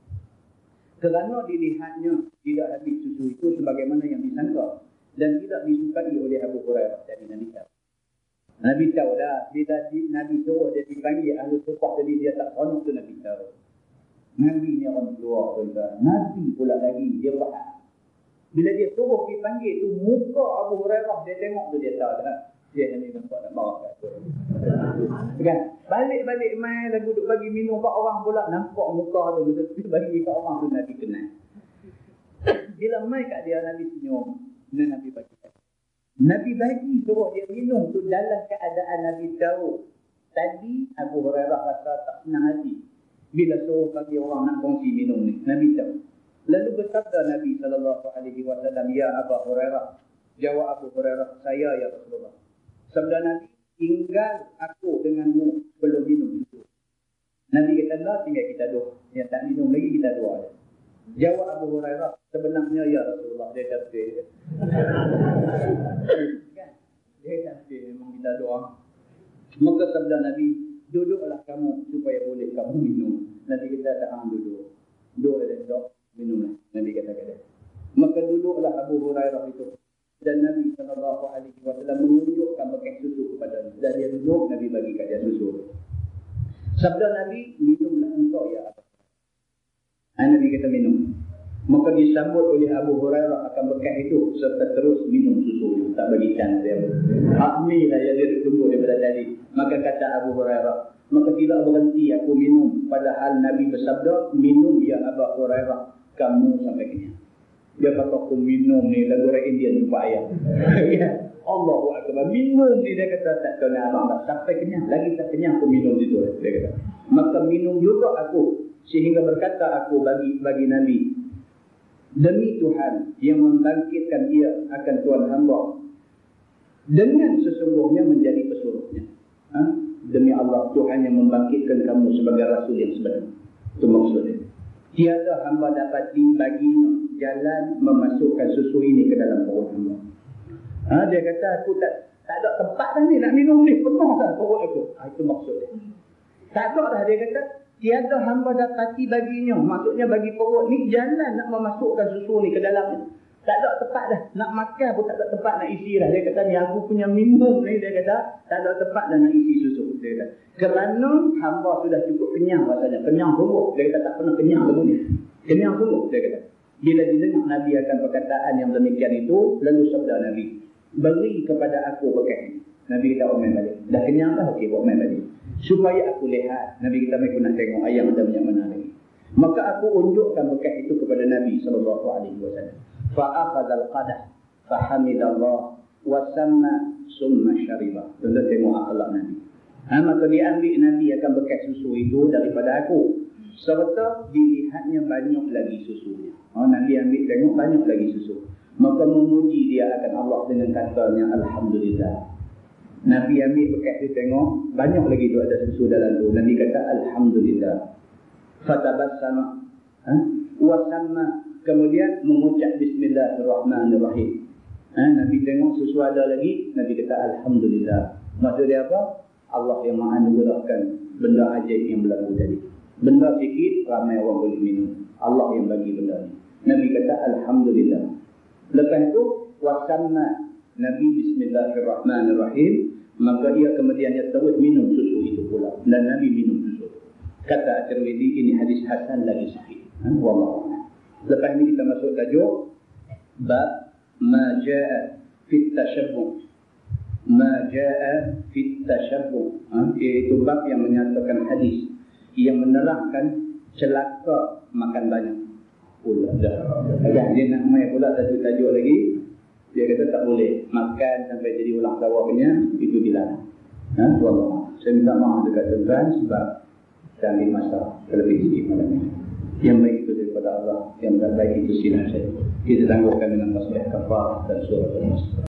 Kerana dilihatnya tidak habis susu itu sebagaimana yang disangka dan tidak disukai oleh Abu Hurairah. Jadi Nabi tahu. Nabi tahu dah. Bila Nabi suruh dia dipanggil ahli sufah jadi dia tak seronok tu Nabi tahu. Nabi ni orang keluar tuan-tuan. Nabi pula lagi dia faham. Bila dia suruh dipanggil tu muka Abu Hurairah dia tengok tu dia tahu dah. Dia ni nampak nak marah kat tu. Kan? Balik-balik mai lagu duk bagi minum kat orang pula nampak muka tu betul bagi kat orang tu Nabi kenal. Bila mai kat dia Nabi senyum dan Nabi bagi. Nabi bagi suruh dia minum tu dalam keadaan Nabi tahu. Tadi Abu Hurairah rasa tak senang hati bila suruh bagi orang nak kongsi minum ni. Nabi tahu. Lalu bersabda Nabi SAW, ya Abu Hurairah. Jawab Abu Hurairah, saya ya Rasulullah. Sabda Nabi, tinggal aku denganmu belum minum susu. Nabi kata, lah tinggal kita dua. Yang tak minum lagi kita dua. Jawab Abu Hurairah, sebenarnya ya Rasulullah. Dia kata, dia kata, memang kita dua. Maka sabda Nabi, duduklah kamu supaya boleh kamu minum. Nabi kata, tak duduk. Duduk dan duduk, minumlah. Nabi kata. Maka duduklah Abu Hurairah itu. Dan Nabi SAW menunjukkan bekas susu kepadanya. Dan dia duduk, Nabi bagi kat dia susu. Sabda Nabi, minumlah engkau ya Abu. Nabi kata minum. Maka disambut oleh Abu Hurairah akan bekas itu serta terus minum susu. Tak bagi chance dia. Ni lah yang dia tunggu daripada tadi. Maka kata Abu Hurairah, maka tidak berhenti aku minum. Padahal Nabi bersabda, minum ya Abu Hurairah, kamu sampai kenyang. Dia kata aku minum ni lagu orang India jumpa ayam. Allahu Akbar. Minum ni dia kata tak tahu nak abang tak sampai kenyang. Lagi tak kenyang aku minum situ. Dia kata. Maka minum juga aku. Sehingga berkata aku bagi Nabi. Demi Tuhan yang membangkitkan ia akan Tuhan hamba. Dengan sesungguhnya menjadi pesuruhnya. Demi Allah Tuhan yang membangkitkan kamu sebagai Rasul yang sebenar. Itu maksudnya. Tiada hamba dapati baginya jalan memasukkan susu ini ke dalam perut hamba. Dia kata aku tak ada tempat dah ni nak minum ni. Penuh dah perut aku. Itu maksudnya. Tak ada dah dia kata. Tiada hamba dapati baginya. Maksudnya bagi perut ni jalan nak memasukkan susu ni ke dalamnya. Tak ada tempat dah. Nak makan pun tak ada tempat nak isi dah. Dia kata ni aku punya minum ni. Dia kata tak ada tempat dah nak isi susu. Dia kata kerana hamba sudah cukup kenyang rasanya. Kenyang sungguh. Dia kata tak pernah kenyang lagu ni. Kenyang sungguh. Dia kata. Bila didengar Nabi akan perkataan yang demikian itu. Lalu sabda Nabi. Beri kepada aku bekas. Nabi kata main balik. Dah kenyang dah? Okey buat main balik. Supaya aku lihat. Nabi kata aku nak tengok ayam ada banyak mana lagi. Maka aku unjukkan bekas itu kepada Nabi SAW. Fa'akhadhal qadah. Fahamidallah. Wasamma summa syaribah. Tuan-tuan tengok akhlak Nabi. Maka diambil Nabi akan bekas susu itu daripada aku. Serta dilihatnya banyak lagi susunya. Nabi ambil tengok banyak lagi susu. Maka memuji dia akan Allah dengan katanya Alhamdulillah. Nabi ambil bekas itu tengok banyak lagi tu ada susu dalam tu. Nabi kata Alhamdulillah. Fatabassama. Wasamma. Kemudian mengucap Bismillahirrahmanirrahim. Nabi tengok susu ada lagi. Nabi kata Alhamdulillah. Maksud dia apa? Allah yang maha anugerahkan benda ajaib yang berlaku tadi. Benda sikit ramai orang boleh minum. Allah yang bagi benda ni. Nabi kata Alhamdulillah. Lepas itu wasamma Nabi Bismillahirrahmanirrahim. Maka ia kemudian dia terus minum susu itu pula. Dan Nabi minum susu. Kata At-Tirmidzi ini hadis hasan lagi sahih. Wallahu a'lam. Lepas ini kita masuk tajuk bab ma jaa fit tashabbuh. Ma jaa fit tashabbuh. Iaitu bab yang menyatakan hadis yang menerangkan celaka makan banyak. Pula dah. Dia nak main pula tajuk lagi. Dia kata tak boleh makan sampai jadi ulang sawahnya, itu dilarang. Wallah. Saya minta maaf dekat tuan-tuan sebab saya ambil masa terlebih sikit malam ini. Yang baik itu daripada Allah, yang tak baik itu silap saya. Kita tangguhkan dengan masalah kafar dan surah Al-Masjid.